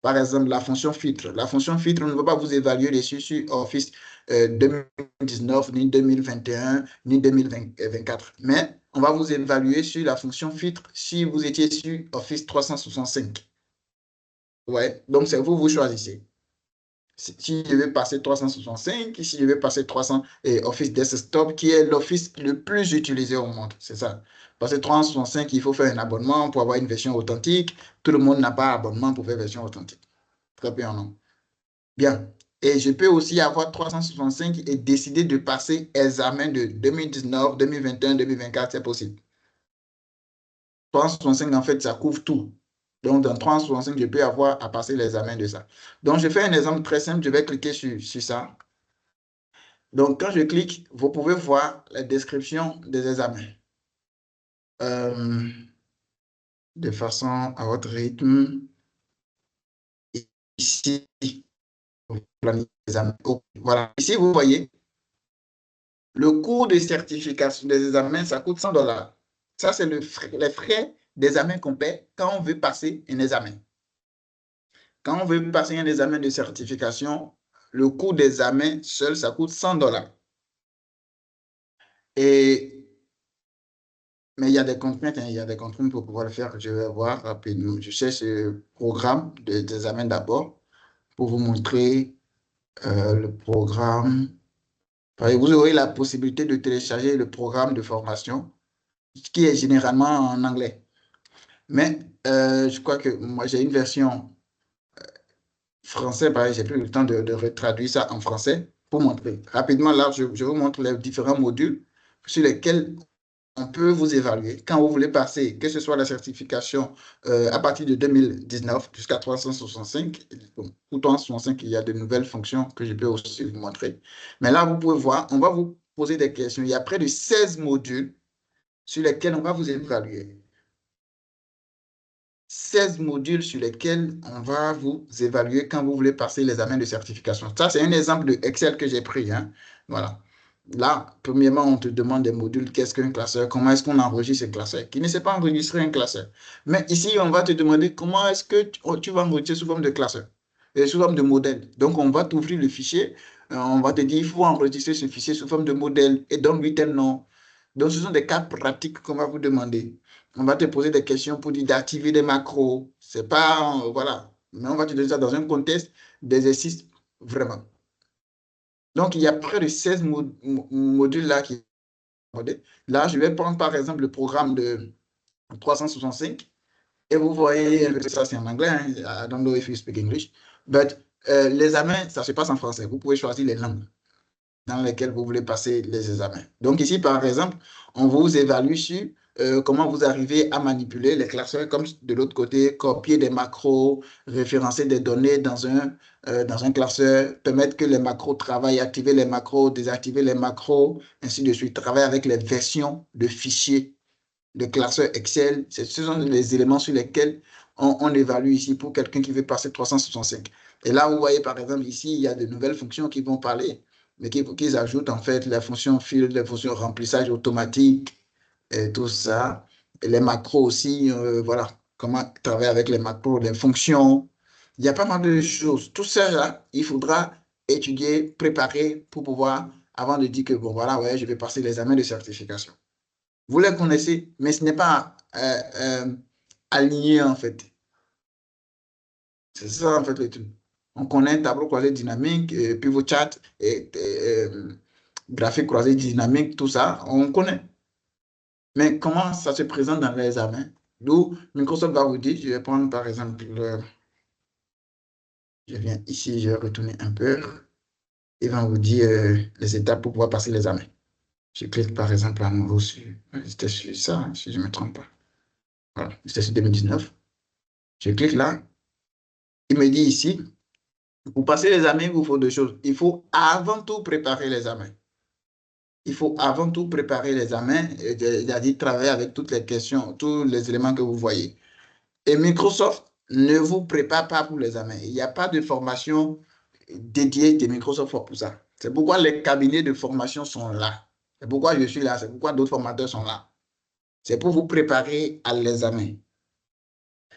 Par exemple, la fonction filtre. La fonction filtre, on ne va pas vous évaluer dessus sur Office 2019, ni 2021, ni 2024. Mais on va vous évaluer sur la fonction filtre si vous étiez sur Office 365. Ouais, donc c'est vous, vous choisissez. Si je vais passer 365, si je vais passer 300 et Office Desktop, qui est l'Office le plus utilisé au monde. C'est ça. Parce que 365, il faut faire un abonnement pour avoir une version authentique. Tout le monde n'a pas abonnement pour faire version authentique. Très bien, non? Bien. Et je peux aussi avoir 365 et décider de passer examen de 2019, 2021, 2024, c'est possible. 365, en fait, ça couvre tout. Donc, dans 365, je peux avoir à passer l'examen de ça. Donc, je fais un exemple très simple. Je vais cliquer sur ça. Donc, quand je clique, vous pouvez voir la description des examens. De façon à votre rythme. Ici, vous planifiez les examens. Voilà. Ici, vous voyez, le coût de certification des examens, ça coûte $100. Ça, c'est les frais d'examen qu'on paie quand on veut passer un examen. Quand on veut passer un examen de certification, le coût d'examen seul, ça coûte $100. Mais il y a des contraintes, hein, il y a des contraintes pour pouvoir le faire. Je vais voir rapidement. Je cherche le programme d'examen d'abord pour vous montrer le programme. Vous aurez la possibilité de télécharger le programme de formation qui est généralement en anglais. Mais je crois que moi, j'ai une version français, pareil, j'ai pris le temps de retraduire ça en français pour montrer. Rapidement, là, je vous montre les différents modules sur lesquels on peut vous évaluer quand vous voulez passer, que ce soit la certification à partir de 2019 jusqu'à 365. Bon, pour 365, il y a de nouvelles fonctions que je peux aussi vous montrer. Mais là, vous pouvez voir, on va vous poser des questions. Il y a près de 16 modules sur lesquels on va vous évaluer. 16 modules sur lesquels on va vous évaluer quand vous voulez passer l'examen de certification. Ça, c'est un exemple de Excel que j'ai pris, hein. Voilà. Là, premièrement, on te demande des modules. Qu'est-ce qu'un classeur? Comment est-ce qu'on enregistre un classeur? Qui ne sait pas enregistrer un classeur. Mais ici, on va te demander comment est-ce que tu vas enregistrer sous forme de classeur et sous forme de modèle. Donc, on va t'ouvrir le fichier. On va te dire, il faut enregistrer ce fichier sous forme de modèle et donne-lui tel nom. Donc, ce sont des cas pratiques qu'on va vous demander. On va te poser des questions pour dire d'activer des macros. C'est pas, voilà. Mais on va te donner ça dans un contexte d'exercice vraiment. Donc, il y a près de 16 modules là qui... Là, je vais prendre par exemple le programme de 365 et vous voyez que ça c'est en anglais. Hein. I don't know if you speak English. But l'examen, ça se passe en français. Vous pouvez choisir les langues dans lesquelles vous voulez passer les examens. Donc ici, par exemple, on vous évalue sur comment vous arrivez à manipuler les classeurs, comme de l'autre côté, copier des macros, référencer des données dans un classeur, permettre que les macros travaillent, activer les macros, désactiver les macros, ainsi de suite. Travailler avec les versions de fichiers de classeur Excel. Ce sont les éléments sur lesquels on évalue ici pour quelqu'un qui veut passer 365. Et là, vous voyez, par exemple, ici, il y a de nouvelles fonctions qui vont parler, mais qu'ils ajoutent en fait les fonctions field, les fonctions remplissage automatique, et tout ça. Et les macros aussi, voilà, comment travailler avec les macros, les fonctions. Il y a pas mal de choses. Tout ça, là, il faudra étudier, préparer pour pouvoir, avant de dire que, bon, voilà, ouais, je vais passer l'examen de certification. Vous les connaissez, mais ce n'est pas aligné, en fait. C'est ça, en fait, le truc. On connaît un tableau croisé dynamique, pivot chart, graphique croisé dynamique, tout ça, on connaît. Mais comment ça se présente dans l'examen? D'où Microsoft va vous dire, je vais prendre par exemple, je viens ici, je vais retourner un peu, ils vont vous dire les étapes pour pouvoir passer l'examen. Je clique par exemple à nouveau sur, c'était sur ça, hein, si je ne me trompe pas. Voilà, c'était sur 2019. Je clique là, il me dit ici, pour passer l'examen, il vous faut deux choses. Il faut avant tout préparer l'examen. Il faut avant tout préparer l'examen, c'est-à-dire travailler avec toutes les questions, tous les éléments que vous voyez. Et Microsoft ne vous prépare pas pour l'examen. Il n'y a pas de formation dédiée de Microsoft pour ça. C'est pourquoi les cabinets de formation sont là. C'est pourquoi je suis là. C'est pourquoi d'autres formateurs sont là. C'est pour vous préparer à l'examen.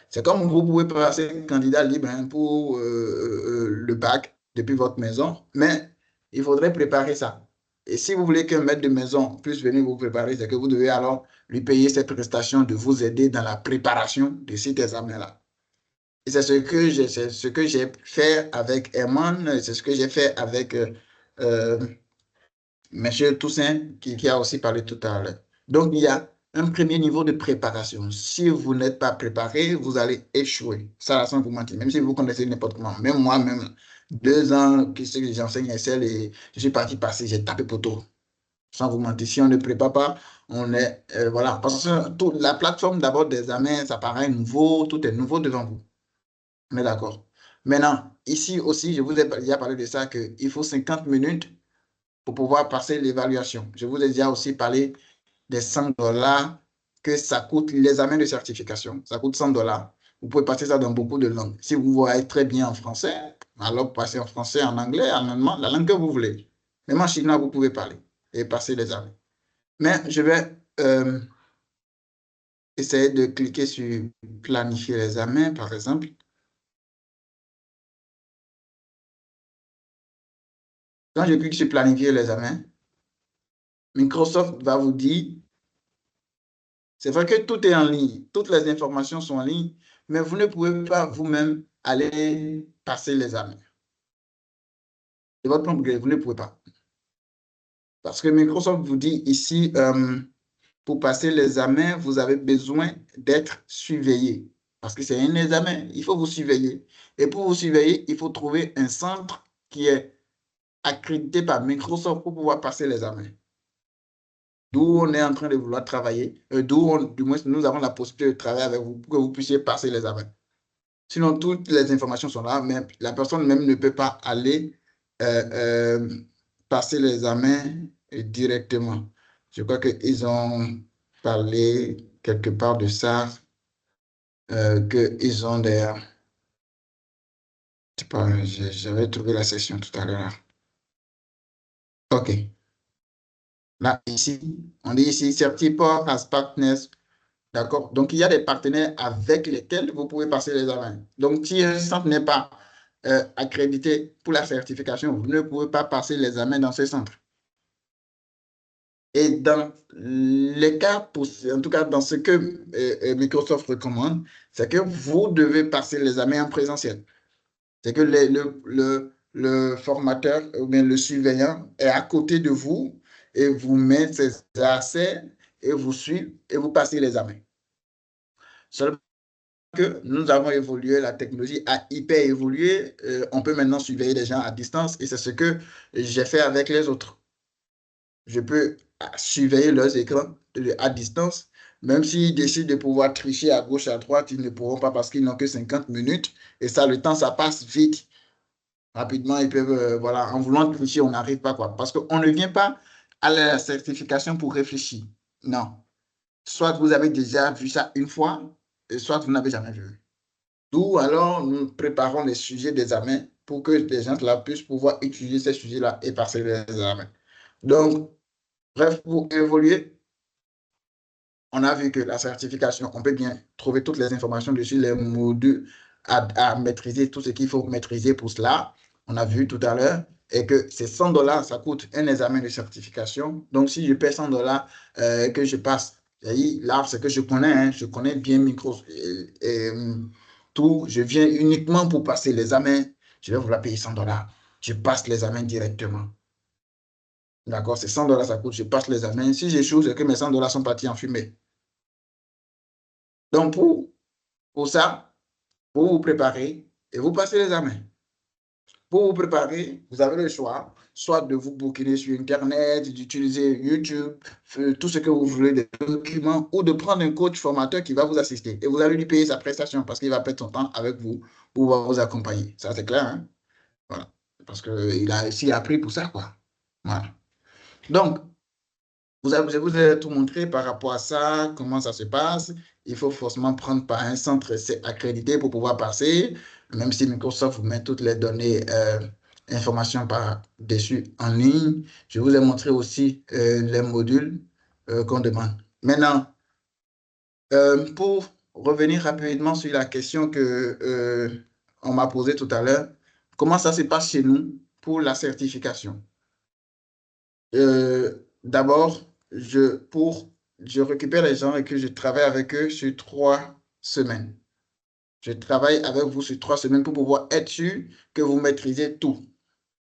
C'est comme vous pouvez passer un candidat libre hein, pour le bac depuis votre maison, mais il faudrait préparer ça. Et si vous voulez qu'un maître de maison puisse venir vous préparer, c'est que vous devez alors lui payer cette prestation de vous aider dans la préparation de cet examen-là. Et c'est ce que j'ai fait avec Herman, c'est ce que j'ai fait avec M. Toussaint, qui a aussi parlé tout à l'heure. Donc, il y a un premier niveau de préparation. Si vous n'êtes pas préparé, vous allez échouer. Ça, sans vous mentir. Même si vous connaissez n'importe comment. Même moi-même, 2 ans que j'enseigne Excel et je suis parti passer, j'ai tapé poteau. Sans vous mentir. Si on ne prépare pas, on est... voilà. Parce que la plateforme d'abord d'examen, ça paraît nouveau. Tout est nouveau devant vous. On est d'accord. Maintenant, ici aussi, je vous ai déjà parlé de ça, qu'il faut 50 minutes pour pouvoir passer l'évaluation. Je vous ai déjà aussi parlé des 100 $ que ça coûte l'examen de certification. Ça coûte 100 $. Vous pouvez passer ça dans beaucoup de langues. Si vous voyez très bien en français, alors passez en français, en anglais, en allemand, la langue que vous voulez. Même en chinois, vous pouvez parler et passer l'examen. Mais je vais essayer de cliquer sur planifier l'examen, par exemple. Quand je clique sur planifier l'examen, Microsoft va vous dire, c'est vrai que tout est en ligne, toutes les informations sont en ligne, mais vous ne pouvez pas vous-même aller passer l'examen. De votre propre gré, vous ne pouvez pas. Parce que Microsoft vous dit ici, pour passer l'examen, vous avez besoin d'être surveillé. parce que c'est un examen. Il faut vous surveiller. Et pour vous surveiller, il faut trouver un centre qui est accrédité par Microsoft pour pouvoir passer l'examen. D'où on est en train de vouloir travailler, du moins, nous avons la possibilité de travailler avec vous pour que vous puissiez passer l'examen. Sinon, toutes les informations sont là, mais la personne même ne peut pas aller passer l'examen directement. Je crois qu'ils ont parlé quelque part de ça, qu'ils ont des... Je sais pas, j'avais trouvé la session tout à l'heure. OK. Là, ici, on dit ici, Certiport as partners. D'accord? Donc, il y a des partenaires avec lesquels vous pouvez passer l'examen. Donc, si un centre n'est pas accrédité pour la certification, vous ne pouvez pas passer l'examen dans ce centre. Et dans les cas, en tout cas dans ce que Microsoft recommande, c'est que vous devez passer l'examen en présentiel. C'est que le formateur ou bien le surveillant est à côté de vous et vous met ses accès et vous suit et vous passez l'examen. Seulement que nous avons évolué, la technologie a hyper évolué, on peut maintenant surveiller les gens à distance et c'est ce que j'ai fait avec les autres. Je peux surveiller leurs écrans à distance, même s'ils décident de pouvoir tricher à gauche, à droite, ils ne pourront pas parce qu'ils n'ont que 50 minutes et ça, le temps, ça passe vite. Rapidement, ils peuvent, voilà, en voulant tricher, on n'arrive pas, quoi. Parce qu'on ne vient pas à la certification pour réfléchir. Non. Soit vous avez déjà vu ça une fois, et soit vous n'avez jamais vu. D'où alors nous préparons les sujets d'examen pour que les gens là puissent pouvoir étudier ces sujets-là et passer les examens. Donc, bref, pour évoluer, on a vu que la certification, on peut bien trouver toutes les informations dessus, les modules à maîtriser, tout ce qu'il faut maîtriser pour cela. On a vu tout à l'heure, et que c'est 100 $, ça coûte un examen de certification. Donc, si je paie 100 $, que je passe, là, c'est que je connais, hein, je connais bien Microsoft et tout. Je viens uniquement pour passer l'examen. Je vais vous la payer 100 $. Je passe l'examen directement. D'accord, c'est 100 $, ça coûte, je passe l'examen. Si j'échoue, c'est que mes 100 $ sont partis en fumée. Donc, pour ça, vous vous préparez et vous passez l'examen. Pour vous préparer, vous avez le choix, soit de vous bouquiner sur Internet, d'utiliser YouTube, tout ce que vous voulez, des documents, ou de prendre un coach formateur qui va vous assister. Et vous allez lui payer sa prestation parce qu'il va perdre son temps avec vous pour vous accompagner. Ça, c'est clair, hein? Voilà. Parce qu'il a aussi appris pour ça, quoi. Voilà. Donc, je vous ai tout montré par rapport à ça, comment ça se passe. Il faut forcément prendre par un centre accrédité pour pouvoir passer, même si Microsoft vous met toutes les données, informations par-dessus en ligne. Je vous ai montré aussi les modules qu'on demande. Maintenant, pour revenir rapidement sur la question que on m'a posée tout à l'heure, comment ça se passe chez nous pour la certification? D'abord, je récupère les gens et que je travaille avec eux sur 3 semaines. Je travaille avec vous sur 3 semaines pour pouvoir être sûr que vous maîtrisez tous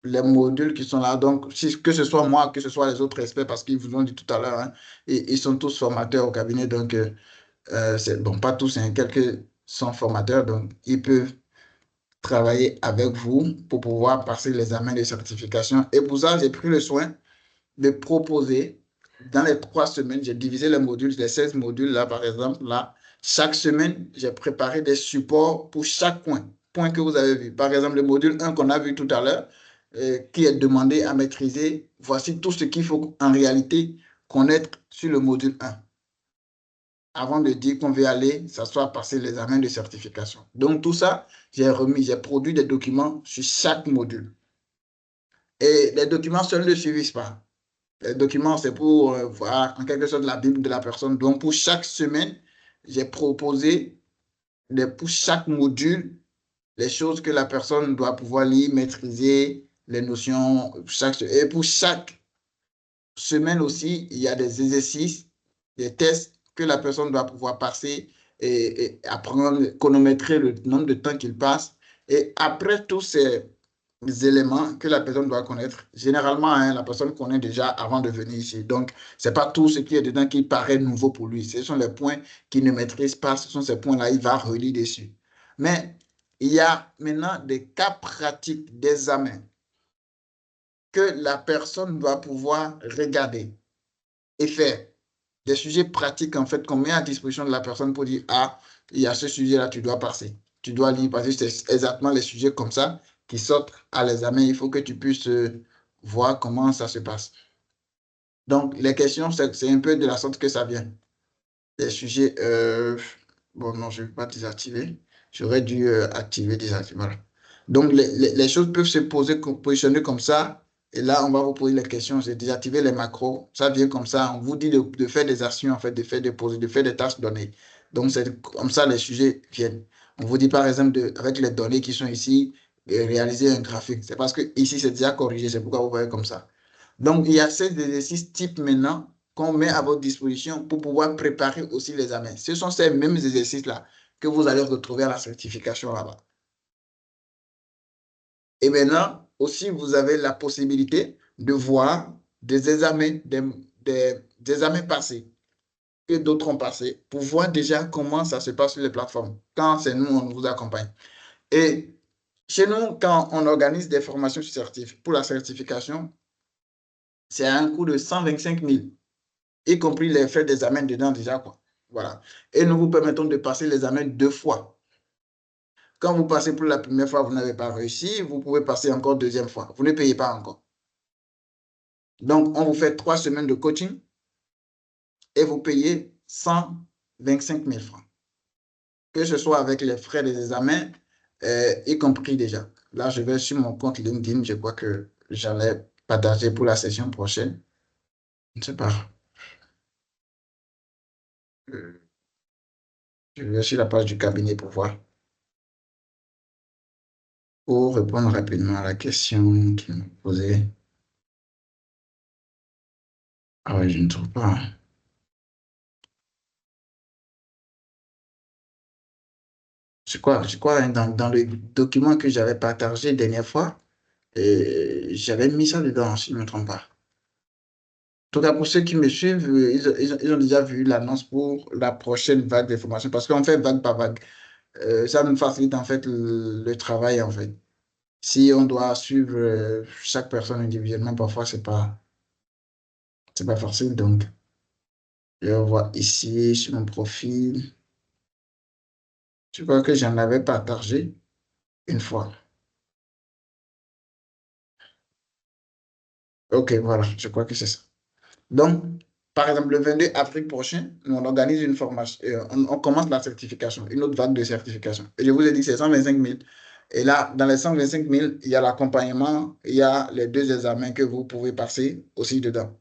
les modules qui sont là. Donc, que ce soit moi, que ce soit les autres experts, parce qu'ils vous l'ont dit tout à l'heure, hein, et ils sont tous formateurs au cabinet. Donc, bon, pas tous, hein, quelques sont formateurs. Donc, ils peuvent travailler avec vous pour pouvoir passer l'examen de certification. Et pour ça, j'ai pris le soin de proposer dans les 3 semaines, j'ai divisé les modules, les 16 modules là, par exemple, là. Chaque semaine, j'ai préparé des supports pour chaque point que vous avez vu. Par exemple, le module 1 qu'on a vu tout à l'heure, qui est demandé à maîtriser. Voici tout ce qu'il faut en réalité connaître sur le module 1 avant de dire qu'on veut aller s'asseoir passer l'examen de certification. Donc, tout ça, j'ai produit des documents sur chaque module. Et les documents seuls ne suffisent pas. Les documents, c'est pour voir en quelque sorte la Bible de la personne. Donc, pour chaque semaine, j'ai proposé pour chaque module les choses que la personne doit pouvoir lire, maîtriser, les notions. Et pour chaque semaine aussi, il y a des exercices, des tests que la personne doit pouvoir passer et apprendre, chronométrer le nombre de temps qu'il passe. Et après tous ces éléments que la personne doit connaître. Généralement, hein, la personne connaît déjà avant de venir ici. Donc, ce n'est pas tout ce qui est dedans qui paraît nouveau pour lui. Ce sont les points qu'il ne maîtrise pas. Ce sont ces points-là, il va relire dessus. Mais il y a maintenant des cas pratiques d'examen que la personne doit pouvoir regarder et faire. Des sujets pratiques, en fait, qu'on met à disposition de la personne pour dire, ah, il y a ce sujet-là, tu dois passer. Tu dois lire, parce que c'est exactement les sujets comme ça qui sortent à l'examen. Il faut que tu puisses voir comment ça se passe. Donc, les questions, c'est un peu de la sorte que ça vient. Les sujets, bon, non, je ne vais pas désactiver. J'aurais dû activer, désactiver. Voilà. Donc, les choses peuvent se poser, positionner comme ça. Et là, on va vous poser les questions. J'ai désactivé les macros. Ça vient comme ça. On vous dit de faire des actions, en fait, de faire des poses, de faire des tâches données. Donc, c'est comme ça les sujets viennent. On vous dit, par exemple, avec les données qui sont ici, de réaliser un graphique. C'est parce que ici, c'est déjà corrigé. C'est pourquoi vous voyez comme ça. Donc, il y a ces exercices types maintenant qu'on met à votre disposition pour pouvoir préparer aussi les examens. Ce sont ces mêmes exercices-là que vous allez retrouver à la certification là-bas. Et maintenant, aussi, vous avez la possibilité de voir des examens, des examens passés que d'autres ont passés pour voir déjà comment ça se passe sur les plateformes. Quand c'est nous, on vous accompagne. Et chez nous, quand on organise des formations pour la certification, c'est à un coût de 125 000, y compris les frais d'examen dedans déjà, quoi. Voilà. Et nous vous permettons de passer l'examen 2 fois. Quand vous passez pour la première fois, vous n'avez pas réussi, vous pouvez passer encore deuxième fois. Vous ne payez pas encore. Donc, on vous fait 3 semaines de coaching et vous payez 125 000 francs. Que ce soit avec les frais des examens, y compris déjà. Là, je vais sur mon compte LinkedIn. Je crois que j'allais partager pour la session prochaine. Je ne sais pas. Je vais sur la page du cabinet pour voir. Pour répondre rapidement à la question qu'il m'a posée. Ah oui, je ne trouve pas. Je crois hein, dans le document que j'avais partagé la dernière fois, j'avais mis ça dedans, si je ne me trompe pas. En tout cas, pour ceux qui me suivent, ils ont déjà vu l'annonce pour la prochaine vague de formation, parce qu'on fait vague par vague. Ça nous facilite en fait le travail, en fait. Si on doit suivre chaque personne individuellement, parfois, c'est pas facile. Donc, je vois ici, sur mon profil, je crois que j'en avais partagé une fois. Ok, voilà, je crois que c'est ça. Donc, par exemple, le 22 avril prochain, nous, on organise une formation, on commence la certification, une autre vague de certification. Et je vous ai dit, c'est 125 000. Et là, dans les 125 000, il y a l'accompagnement, il y a les 2 examens que vous pouvez passer aussi dedans.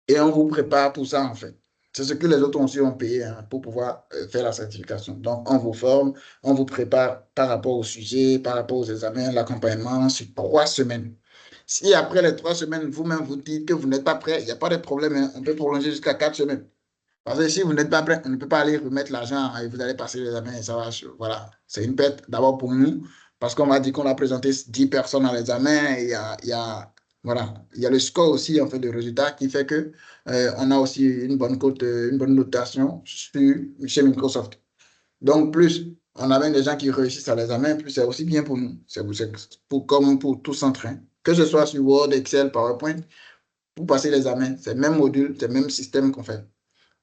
Et on vous prépare pour ça, en fait. C'est ce que les autres aussi ont payé hein, pour pouvoir faire la certification. Donc, on vous forme, on vous prépare par rapport au sujet, par rapport aux examens, l'accompagnement sur 3 semaines. Si après les 3 semaines, vous-même vous dites que vous n'êtes pas prêt, il n'y a pas de problème. Hein, on peut prolonger jusqu'à 4 semaines. Parce que si vous n'êtes pas prêt, on ne peut pas aller remettre l'argent et vous allez passer l'examen et ça va. Voilà. C'est une perte d'abord pour nous, parce qu'on m'a dit qu'on a présenté 10 personnes à l'examen et voilà, il y a le score aussi, en fait, de résultat qui fait que on a aussi une bonne cote, une bonne notation chez Microsoft. Donc, plus on a même des gens qui réussissent à l'examen, plus c'est aussi bien pour nous. C'est comme pour tout centre. Hein. Que ce soit sur Word, Excel, PowerPoint, pour passer l'examen, c'est le même module, c'est le même système qu'on fait.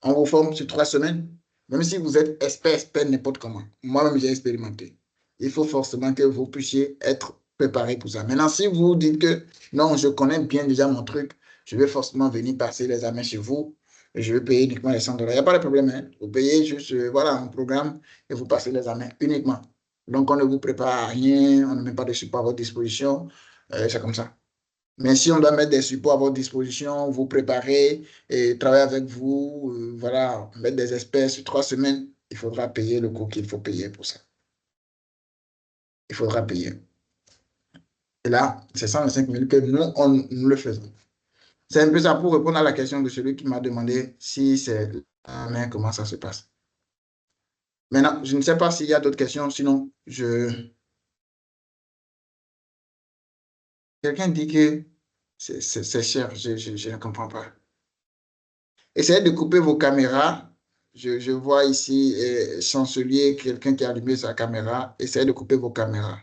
On vous forme sur 3 semaines, même si vous êtes expert n'importe comment. Moi-même, j'ai expérimenté. Il faut forcément que vous puissiez être préparé pour ça. Maintenant, si vous dites que non, je connais bien déjà mon truc, je vais forcément venir passer l'examen chez vous et je vais payer uniquement les 100 dollars. Il n'y a pas de problème. Hein. Vous payez juste voilà, un programme et vous passez l'examen uniquement. Donc, on ne vous prépare à rien, on ne met pas de support à votre disposition. C'est comme ça. Mais si on doit mettre des supports à votre disposition, vous préparer et travailler avec vous, voilà, mettre des experts sur 3 semaines, il faudra payer le coût qu'il faut payer pour ça. Il faudra payer. Et là, c'est 125 000 que nous le faisons. C'est un peu ça pour répondre à la question de celui qui m'a demandé si c'est la main, comment ça se passe. Maintenant, je ne sais pas s'il y a d'autres questions, sinon Quelqu'un dit que c'est cher, je ne comprends pas. Essayez de couper vos caméras. Je vois ici chancelier, quelqu'un qui a allumé sa caméra. Essayez de couper vos caméras.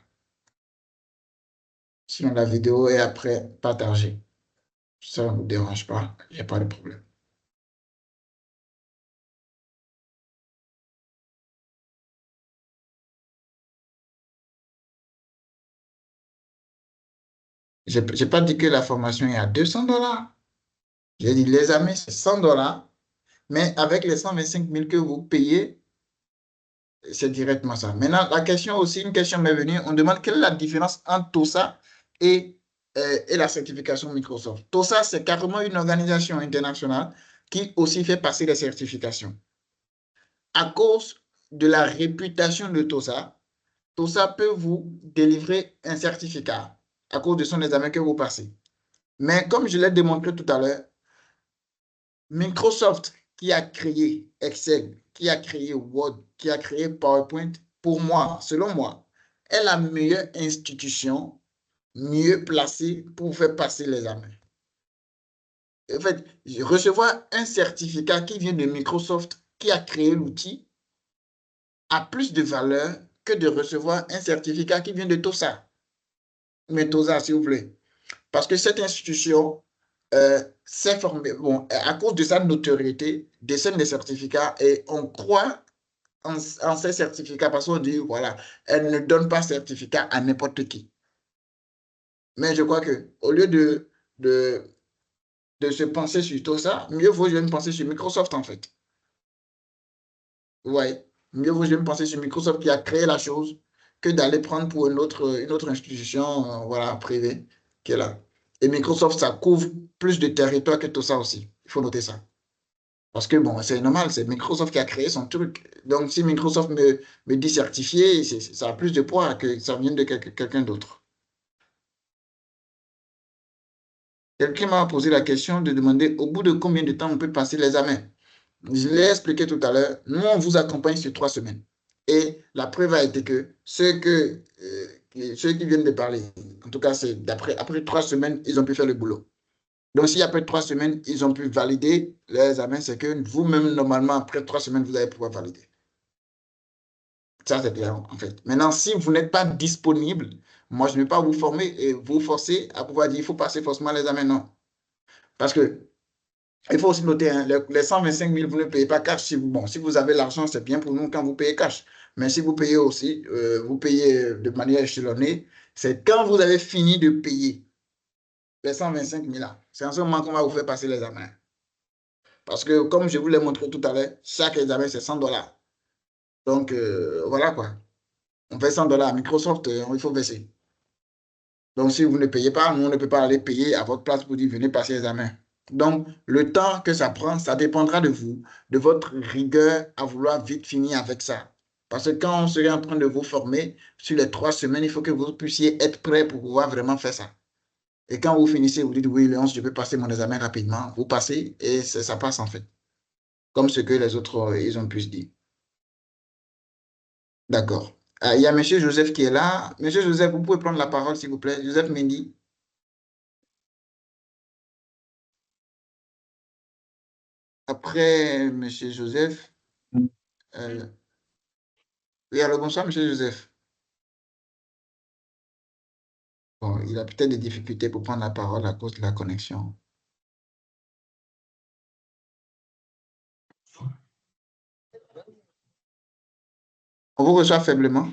Sinon, la vidéo est après partagée. Ça ne vous dérange pas, il n'y a pas de problème. Je n'ai pas dit que la formation est à 200 $. J'ai dit, les amis, c'est 100 $. Mais avec les 125 000 que vous payez, c'est directement ça. Maintenant, la question aussi, une question m'est venue. On demande quelle est la différence entre TOSA et la certification Microsoft. TOSA, c'est carrément une organisation internationale qui aussi fait passer les certifications. À cause de la réputation de TOSA, TOSA peut vous délivrer un certificat à cause de son examen que vous passez. Mais comme je l'ai démontré tout à l'heure, Microsoft qui a créé Excel, qui a créé Word, qui a créé PowerPoint, pour moi, selon moi, est la meilleure institution, mieux placée pour faire passer les examens. En fait, recevoir un certificat qui vient de Microsoft, qui a créé l'outil, a plus de valeur que de recevoir un certificat qui vient de TOSA. Mais TOSA, s'il vous plaît. Parce que cette institution s'est formée, bon, à cause de sa notoriété, décerne des certificats et on croit en ces certificats parce qu'on dit, voilà, elle ne donne pas certificat à n'importe qui. Mais je crois qu'au lieu de se penser sur tout ça, mieux vaut je me penser sur Microsoft en fait. Ouais, mieux vaut je me penser sur Microsoft qui a créé la chose que d'aller prendre pour une autre institution voilà, privée qui est là. Et Microsoft, ça couvre plus de territoire que tout ça aussi. Il faut noter ça. Parce que bon, c'est normal, c'est Microsoft qui a créé son truc. Donc, si Microsoft me dit certifié, ça a plus de poids que ça vienne de quelqu'un d'autre. Quelqu'un m'a posé la question de demander au bout de combien de temps on peut passer l'examen. Je l'ai expliqué tout à l'heure. Nous, on vous accompagne sur 3 semaines. Et la preuve a été que ceux qui viennent de parler, en tout cas, c'est après 3 semaines, ils ont pu faire le boulot. Donc, si après 3 semaines, ils ont pu valider l'examen, c'est que vous-même, normalement, après 3 semaines, vous allez pouvoir valider. Ça, c'est clair, en fait. Maintenant, si vous n'êtes pas disponible, moi, je ne vais pas vous former et vous forcer à pouvoir dire il faut passer forcément l'examen, non. Parce que il faut aussi noter, hein, les 125 000, vous ne payez pas cash. Si vous avez l'argent, c'est bien pour nous quand vous payez cash. Mais si vous payez aussi, vous payez de manière échelonnée, c'est quand vous avez fini de payer les 125 000 là. C'est en ce moment qu'on va vous faire passer l'examen. Parce que, comme je vous l'ai montré tout à l'heure, chaque examen, c'est 100 $. Donc, voilà quoi. On fait 100 $ à Microsoft, il faut baisser. Donc, si vous ne payez pas, nous, on ne peut pas aller payer à votre place pour dire venez passer l'examen. Donc, le temps que ça prend, ça dépendra de vous, de votre rigueur à vouloir vite finir avec ça. Parce que quand on serait en train de vous former sur les 3 semaines, il faut que vous puissiez être prêt pour pouvoir vraiment faire ça. Et quand vous finissez, vous dites oui, Léonce, je peux passer mon examen rapidement. Vous passez et ça passe en fait. Comme ce que les autres, ils ont pu se dire. D'accord. Il y a M. Joseph qui est là. M. Joseph, vous pouvez prendre la parole, s'il vous plaît. Joseph Mendy. Après M. Joseph. Oui, alors bonsoir, M. Joseph. Bon, il a peut-être des difficultés pour prendre la parole à cause de la connexion. On vous reçoit faiblement.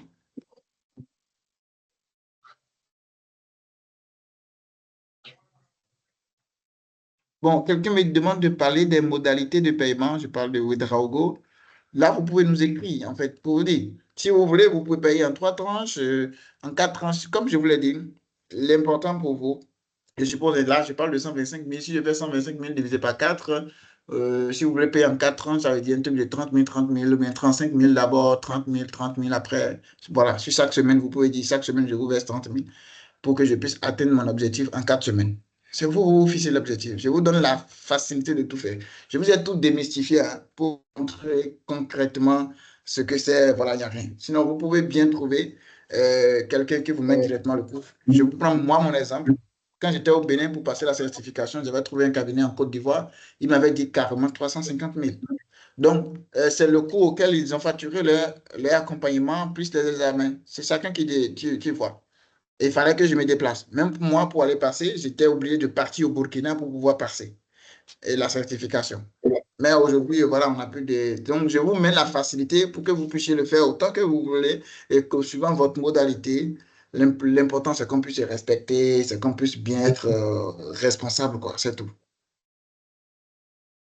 Bon, quelqu'un me demande de parler des modalités de paiement. Je parle de Ouedraogo. Là, vous pouvez nous écrire, en fait, pour vous dire. Si vous voulez, vous pouvez payer en 3 tranches, en 4 tranches. Comme je vous l'ai dit, l'important pour vous, je suppose, là, je parle de 125 000. Si je fais 125 000 divisé par 4, si vous voulez payer en 4 tranches, ça veut dire un truc de 30 000, 30 000, ou bien 35 000 d'abord, 30 000, 30 000 après. Voilà, sur chaque semaine, vous pouvez dire, chaque semaine, je vous verse 30 000 pour que je puisse atteindre mon objectif en 4 semaines. C'est vous, vous fixez l'objectif. Je vous donne la facilité de tout faire. Je vous ai tout démystifié hein, pour montrer concrètement ce que c'est. Voilà, il n'y a rien. Sinon, vous pouvez bien trouver quelqu'un qui vous met directement le cours. Je vous prends moi mon exemple. quand j'étais au Bénin pour passer la certification, j'avais trouvé un cabinet en Côte d'Ivoire. Il m'avait dit carrément 350 000. Donc, c'est le coût auquel ils ont facturé leur accompagnement plus les examens. C'est chacun qui voit. Et il fallait que je me déplace. Même pour moi, pour aller passer, j'étais obligé de partir au Burkina pour pouvoir passer et la certification. Mais aujourd'hui, voilà, on n'a plus de... Donc, je vous mets la facilité pour que vous puissiez le faire autant que vous voulez et que suivant votre modalité, l'important, c'est qu'on puisse se respecter, c'est qu'on puisse bien être responsable, quoi, c'est tout.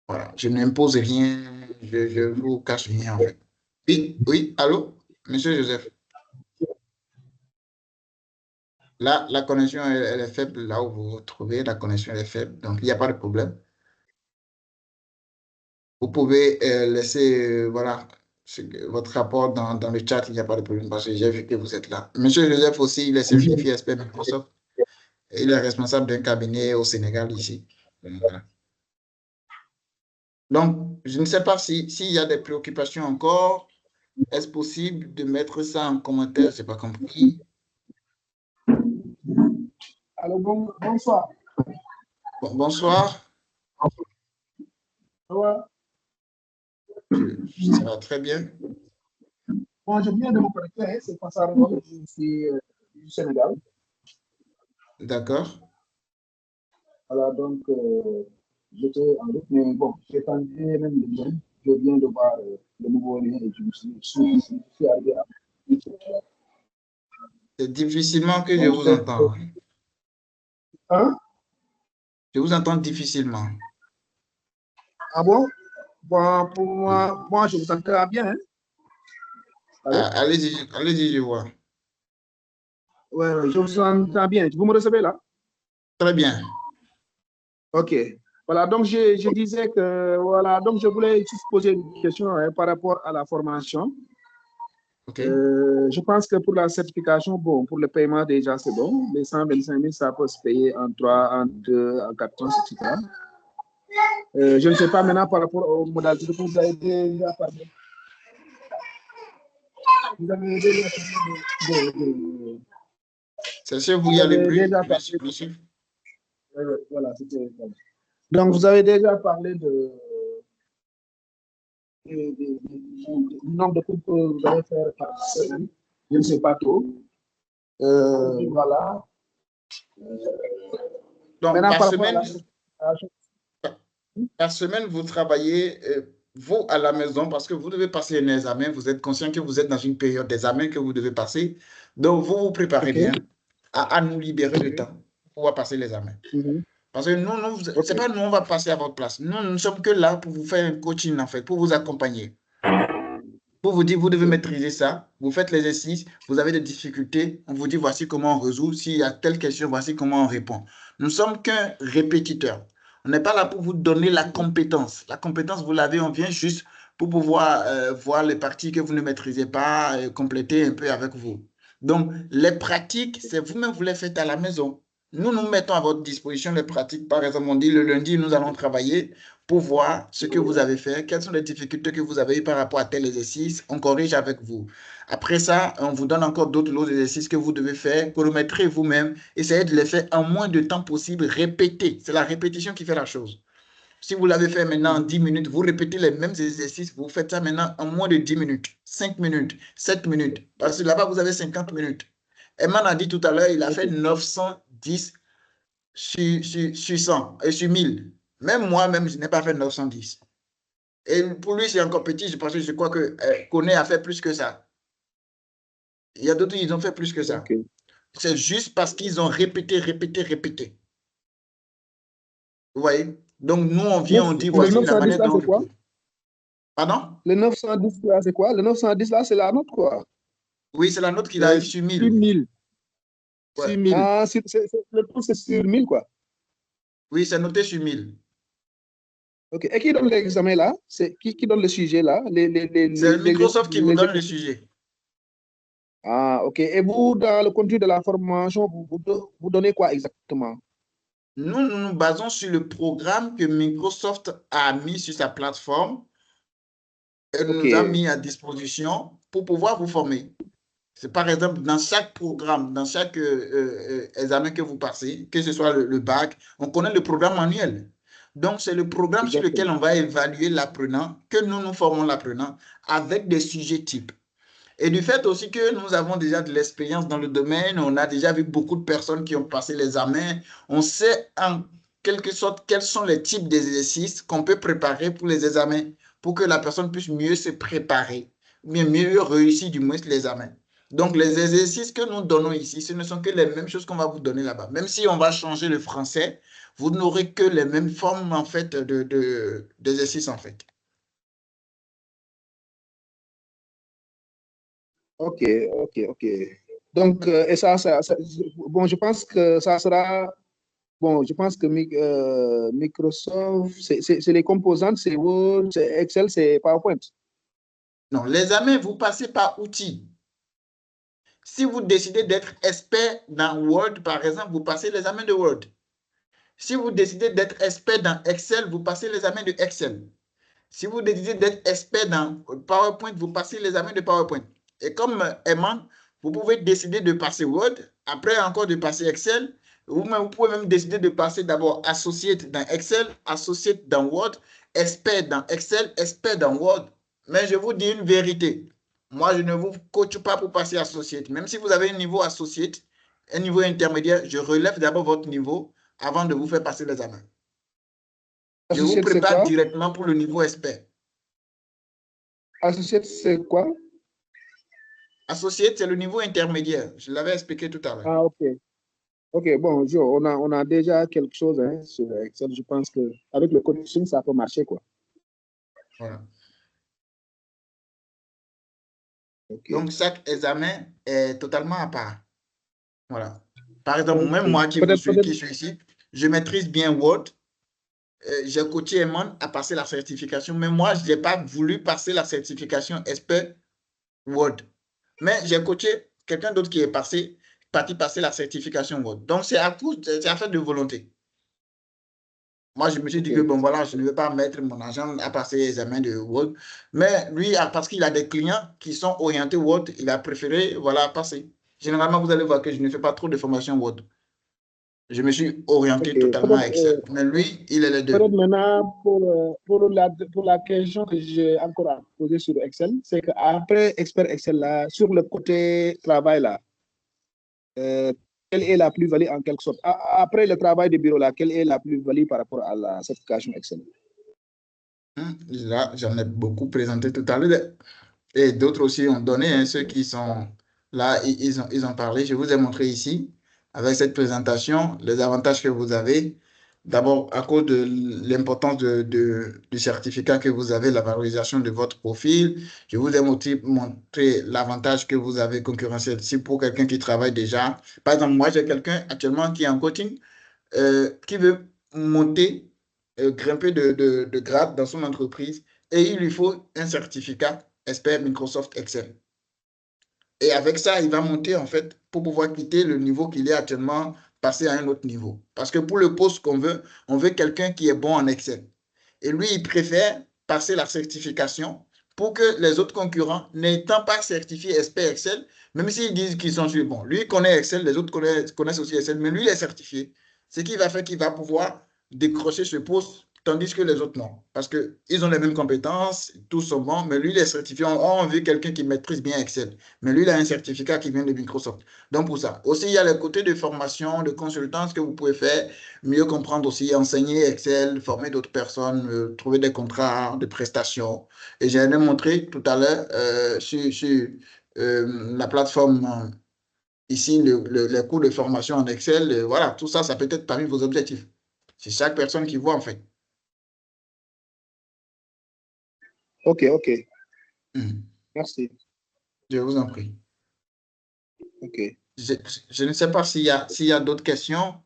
Voilà, je n'impose rien, je vous cache rien, en fait. Oui, oui, allô, monsieur Joseph. Là, la connexion, elle est faible, là où vous vous trouvez, la connexion elle est faible, donc il n'y a pas de problème. Vous pouvez laisser voilà, votre rapport dans le chat, il n'y a pas de problème parce que j'ai vu que vous êtes là. Monsieur Joseph aussi, il est certifié expert Microsoft. Et il est responsable d'un cabinet au Sénégal ici. Voilà. Donc, je ne sais pas s'il y a des préoccupations encore. Est-ce possible de mettre ça en commentaire? Je n'ai pas compris. Alors, bonsoir. Bonsoir. Ça va? Ça va très bien. Bon, je viens de me connecter, hein, c'est pas ça, je suis du Sénégal. D'accord. Voilà, donc, j'étais en route, mais bon, j'ai tenté même de venir. Je viens de voir le nouveau lien et je suis arrivé à... C'est difficilement que je Donc, vous entends. hein? Je vous entends difficilement. Ah bon? Bon, pour moi, je vous entends bien, hein? Allez-y, je vois. Ouais, je vous entends bien. Vous me recevez là? Très bien. Ok. Voilà, donc je disais que, voilà, donc je voulais juste poser une question hein, par rapport à la formation. OK. Je pense que pour la certification, bon, pour le paiement déjà, c'est bon. Les 125 000, ça peut se payer en 3, en 2, en 4 ans, etc. Je ne sais pas maintenant par rapport aux modalités que vous avez déjà parlé. Vous avez déjà parlé de C'est sûr, vous y allez plus, déjà monsieur. Voilà, c'était... Donc, vous avez déjà parlé du nombre de cours que vous allez faire par semaine. Je ne sais pas trop. Voilà. Donc, Maintenant, par par rapport à par semaine, vous travaillez, vous, à la maison, parce que vous devez passer un examen. Vous êtes conscient que vous êtes dans une période d'examen que vous devez passer. Donc, vous vous préparez bien à nous libérer du temps pour pouvoir passer l'examen. Parce que nous c'est pas nous, on va passer à votre place. Nous ne sommes que là pour vous faire un coaching, en fait, pour vous accompagner. Pour vous dire, vous devez maîtriser ça. Vous faites l'exercice, vous avez des difficultés. On vous dit, voici comment on résout. S'il y a telle question, voici comment on répond. Nous ne sommes qu'un répétiteur. On n'est pas là pour vous donner la compétence. La compétence, vous l'avez, on vient juste pour pouvoir voir les parties que vous ne maîtrisez pas, compléter un peu avec vous. Donc, les pratiques, c'est vous-même, vous les faites à la maison. Nous mettons à votre disposition les pratiques. Par exemple, on dit le lundi, nous allons travailler pour voir ce que vous avez fait, quelles sont les difficultés que vous avez eues par rapport à tel exercice. On corrige avec vous. Après ça, on vous donne encore d'autres exercices que vous devez faire, chronométrer vous-même. Essayez de les faire en moins de temps possible. Répétez. C'est la répétition qui fait la chose. Si vous l'avez fait maintenant en 10 minutes, vous répétez les mêmes exercices. Vous faites ça maintenant en moins de 10 minutes, 5 minutes, 7 minutes. Parce que là-bas, vous avez 50 minutes. Eman a dit tout à l'heure, il a fait 910 sur 100 et sur 1000. Même moi-même, je n'ai pas fait 910. Et pour lui, c'est encore petit. Je crois que Koné a fait plus que ça. Il y a d'autres, ils ont fait plus que ça. C'est juste parce qu'ils ont répété. Vous voyez? Donc, nous, on vient, on dit, voici la manière dont... c'est quoi? Pardon? Le 910 là, c'est quoi? Le 910 là, c'est la note, quoi. Oui, c'est la note qu'il a eu sur 1000. Sur 1000. Ouais. Sur 1000. Ah, le tout, c'est sur 1000, quoi. Oui, c'est noté sur 1000. OK. Et qui donne l'examen là? C'est qui donne le sujet là? C'est Microsoft qui vous donne le sujet. Ah, OK. Et vous, dans le contenu de la formation, vous donnez quoi exactement? Nous nous basons sur le programme que Microsoft a mis sur sa plateforme et nous a mis à disposition pour pouvoir vous former. C'est par exemple dans chaque programme, dans chaque examen que vous passez, que ce soit le bac, on connaît le programme annuel. Donc, c'est le programme sur lequel on va évaluer l'apprenant, que nous formons l'apprenant avec des sujets types. Et du fait aussi que nous avons déjà de l'expérience dans le domaine, on a déjà vu beaucoup de personnes qui ont passé l'examen, on sait en quelque sorte quels sont les types d'exercices qu'on peut préparer pour les examens, pour que la personne puisse mieux se préparer, mieux réussir du moins l'examen. Donc, les exercices que nous donnons ici, ce ne sont que les mêmes choses qu'on va vous donner là-bas. Même si on va changer le français, vous n'aurez que les mêmes formes, en fait, d'exercices, en fait. Ok. Donc, et ça, bon, je pense que ça sera, bon, je pense que Microsoft, c'est les composantes, c'est Word, c'est Excel, c'est PowerPoint. Non, l'examen, vous passez par outils. Si vous décidez d'être expert dans Word, par exemple, vous passez l'examen de Word. Si vous décidez d'être expert dans Excel, vous passez l'examen de Excel. Si vous décidez d'être expert dans PowerPoint, vous passez l'examen de PowerPoint. Et comme Eman, vous pouvez décider de passer Word, après encore de passer Excel. Vous pouvez même décider de passer d'abord Associate dans Excel, Associate dans Word, expert dans Excel, expert dans Word. Mais je vous dis une vérité. Moi, je ne vous coach pas pour passer Associate. Même si vous avez un niveau Associate, un niveau intermédiaire, je relève d'abord votre niveau avant de vous faire passer l'examen. Je vous prépare directement pour le niveau expert. Associate, c'est quoi? Associate, c'est le niveau intermédiaire. Je l'avais expliqué tout à l'heure. Ah, ok. Ok, bon, on a déjà quelque chose hein, sur Excel. Je pense qu'avec le coaching, ça peut marcher, quoi. Voilà. Okay. Donc, chaque examen est totalement à part. Voilà. Par exemple, même moi qui suis ici, je maîtrise bien Word. J'ai coaché Eman à passer la certification, mais moi, je n'ai pas voulu passer la certification expert Word. Mais j'ai coaché quelqu'un d'autre qui est parti passer la certification Word. Donc, c'est affaire de volonté. Moi, je me suis dit que, bon, voilà, je ne vais pas mettre mon argent à passer les examens de Word. Mais lui, parce qu'il a des clients qui sont orientés Word, il a préféré, voilà, passer. Généralement, vous allez voir que je ne fais pas trop de formation Word. Je me suis orienté totalement à Excel. Mais lui, il est les deux. Peut-être maintenant, pour la question que j'ai encore à poser sur Excel, c'est qu'après Expert Excel, là, sur le côté travail, là, quelle est la plus-value en quelque sorte? Après le travail de bureau, là, quelle est la plus-value par rapport à la certification Excel? Là, j'en ai beaucoup présenté tout à l'heure. Et d'autres aussi ont donné, hein, ceux qui sont là, ils ont parlé. Je vous ai montré ici, avec cette présentation, les avantages que vous avez. D'abord, à cause de l'importance du certificat que vous avez, la valorisation de votre profil. Je vous ai montré l'avantage que vous avez concurrentiel. Si pour quelqu'un qui travaille déjà, par exemple, moi, j'ai quelqu'un actuellement qui est en coaching, qui veut monter, grimper de grade dans son entreprise et il lui faut un certificat expert Microsoft Excel. Et avec ça, il va monter en fait pour pouvoir quitter le niveau qu'il est actuellement, passer à un autre niveau. Parce que pour le poste qu'on veut, on veut quelqu'un qui est bon en Excel. Et lui, il préfère passer la certification pour que les autres concurrents, n'étant pas certifiés expert Excel, même s'ils disent qu'ils sont sûrs, bon, lui connaît Excel, les autres connaissent aussi Excel, mais lui, il est certifié. Ce qui va faire qu'il va pouvoir décrocher ce poste, tandis que les autres non. Parce qu'ils ont les mêmes compétences, tous sont bons, mais lui, il est certifié. On veut quelqu'un qui maîtrise bien Excel. Mais lui, il a un certificat qui vient de Microsoft. Donc, pour ça. Aussi, il y a le côté de formation, de consultance que vous pouvez faire, mieux comprendre aussi, enseigner Excel, former d'autres personnes, trouver des contrats de prestations. Et j'ai montré tout à l'heure sur la plateforme ici, les cours de formation en Excel. Voilà, tout ça, ça peut être parmi vos objectifs. C'est chaque personne qui voit, en fait. Ok. Merci. Je vous en prie. Ok. Je ne sais pas s'il y a d'autres questions.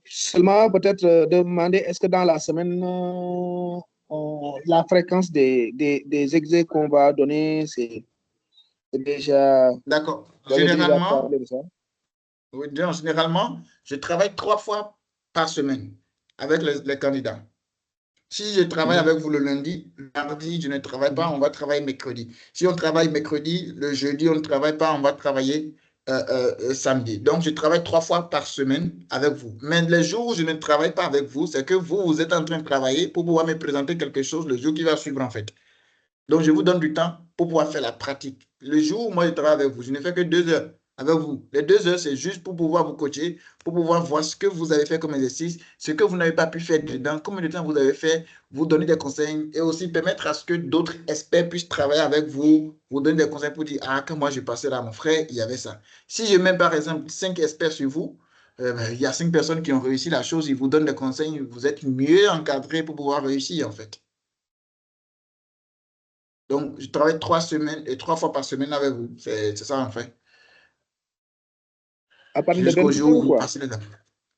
Seulement, peut-être demander, est-ce que dans la semaine, la fréquence des exés qu'on va donner, c'est déjà... D'accord. Généralement, oui, généralement, je travaille 3 fois par semaine avec les candidats. Si je travaille avec vous le lundi, le mardi, je ne travaille pas, on va travailler mercredi. Si on travaille mercredi, le jeudi, on ne travaille pas, on va travailler samedi. Donc, je travaille 3 fois par semaine avec vous. Mais les jours où je ne travaille pas avec vous, c'est que vous, vous êtes en train de travailler pour pouvoir me présenter quelque chose le jour qui va suivre, en fait. Donc, je vous donne du temps pour pouvoir faire la pratique. Le jour où moi, je travaille avec vous, je ne fais que 2 heures avec vous. Les 2 heures, c'est juste pour pouvoir vous coacher, pour pouvoir voir ce que vous avez fait comme exercice, ce que vous n'avez pas pu faire dedans, combien de temps vous avez fait, vous donner des conseils et aussi permettre à ce que d'autres experts puissent travailler avec vous, vous donner des conseils pour dire, ah, quand moi, j'ai passé là, mon frère, il y avait ça. Si je mets, par exemple, 5 experts sur vous, il y a 5 personnes qui ont réussi la chose, ils vous donnent des conseils, vous êtes mieux encadré pour pouvoir réussir, en fait. Donc, je travaille 3 semaines et 3 fois par semaine avec vous. C'est ça, en fait. À partir de Jusqu'au 20 jour heures où ou vous quoi? passez les examens.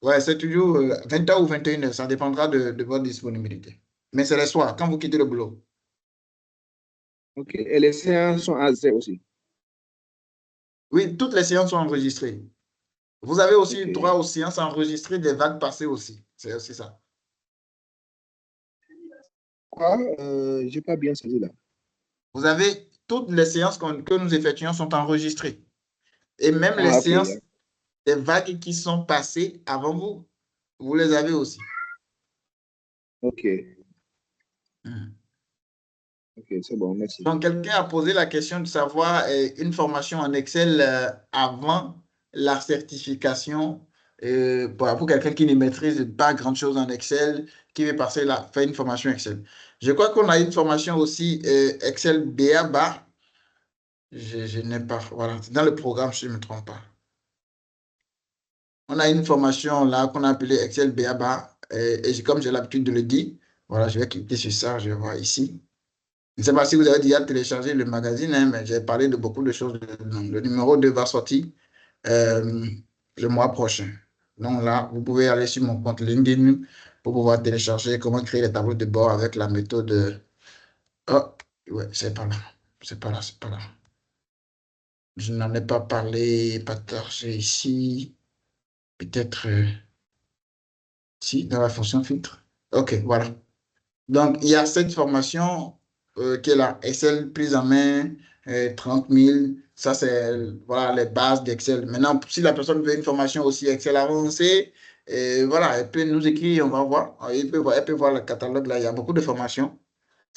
Ouais, c'est toujours 20 h ou 21 h. Ça dépendra de votre disponibilité. Mais c'est le soir, quand vous quittez le boulot. OK. Et les séances sont enregistrées aussi. Oui, toutes les séances sont enregistrées. Vous avez aussi OK. droit aux séances enregistrées des vagues passées aussi. C'est aussi ça. Quoi? J'ai pas bien saisi là. Vous avez toutes les séances que nous effectuons sont enregistrées. Et même les Ah, OK. séances des vagues qui sont passées avant vous, vous les avez aussi. OK. Hmm. OK, c'est bon, merci. Donc, quelqu'un a posé la question de savoir une formation en Excel avant la certification pour quelqu'un qui ne maîtrise pas grand-chose en Excel, qui veut faire une formation Excel. Je crois qu'on a une formation aussi Excel BABA. Je n'ai pas, voilà, c'est dans le programme, si je ne me trompe pas. On a une formation là qu'on a appelée Excel BABA comme j'ai l'habitude de le dire, voilà, je vais cliquer sur ça, je vois ici. Je ne sais pas si vous avez déjà téléchargé le magazine, hein, mais j'ai parlé de beaucoup de choses. Le numéro 2 va sortir euh, le mois prochain. Donc là, vous pouvez aller sur mon compte LinkedIn pour pouvoir télécharger comment créer les tableaux de bord avec la méthode. Oh, ouais, c'est pas là. C'est pas là, c'est pas là. Je n'en ai pas parlé, pas torché ici. Peut-être si, dans la fonction filtre. OK, voilà. Donc, il y a cette formation qui est là, Excel prise en main, 30 000. Ça, c'est voilà, les bases d'Excel. Maintenant, si la personne veut une formation aussi Excel avancée, voilà, elle peut nous écrire, on va voir. Elle peut voir le catalogue là, il y a beaucoup de formations.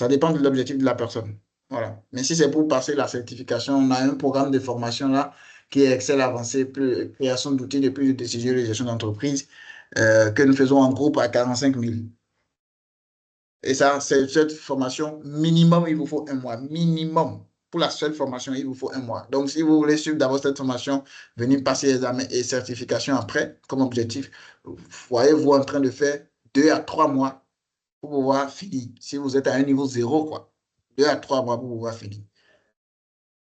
Ça dépend de l'objectif de la personne. Voilà. Mais si c'est pour passer la certification, on a un programme de formation là qui est Excel avancé, création d'outils de prise de décision et de gestion d'entreprise que nous faisons en groupe à 45 000. Et ça, c'est cette formation, minimum, il vous faut un mois. Minimum. Pour la seule formation, il vous faut un mois. Donc, si vous voulez suivre d'abord cette formation, venir passer l'examen et certification après, comme objectif, voyez-vous en train de faire 2 à 3 mois pour pouvoir finir. Si vous êtes à un niveau 0, quoi. 2 à 3 mois pour pouvoir finir.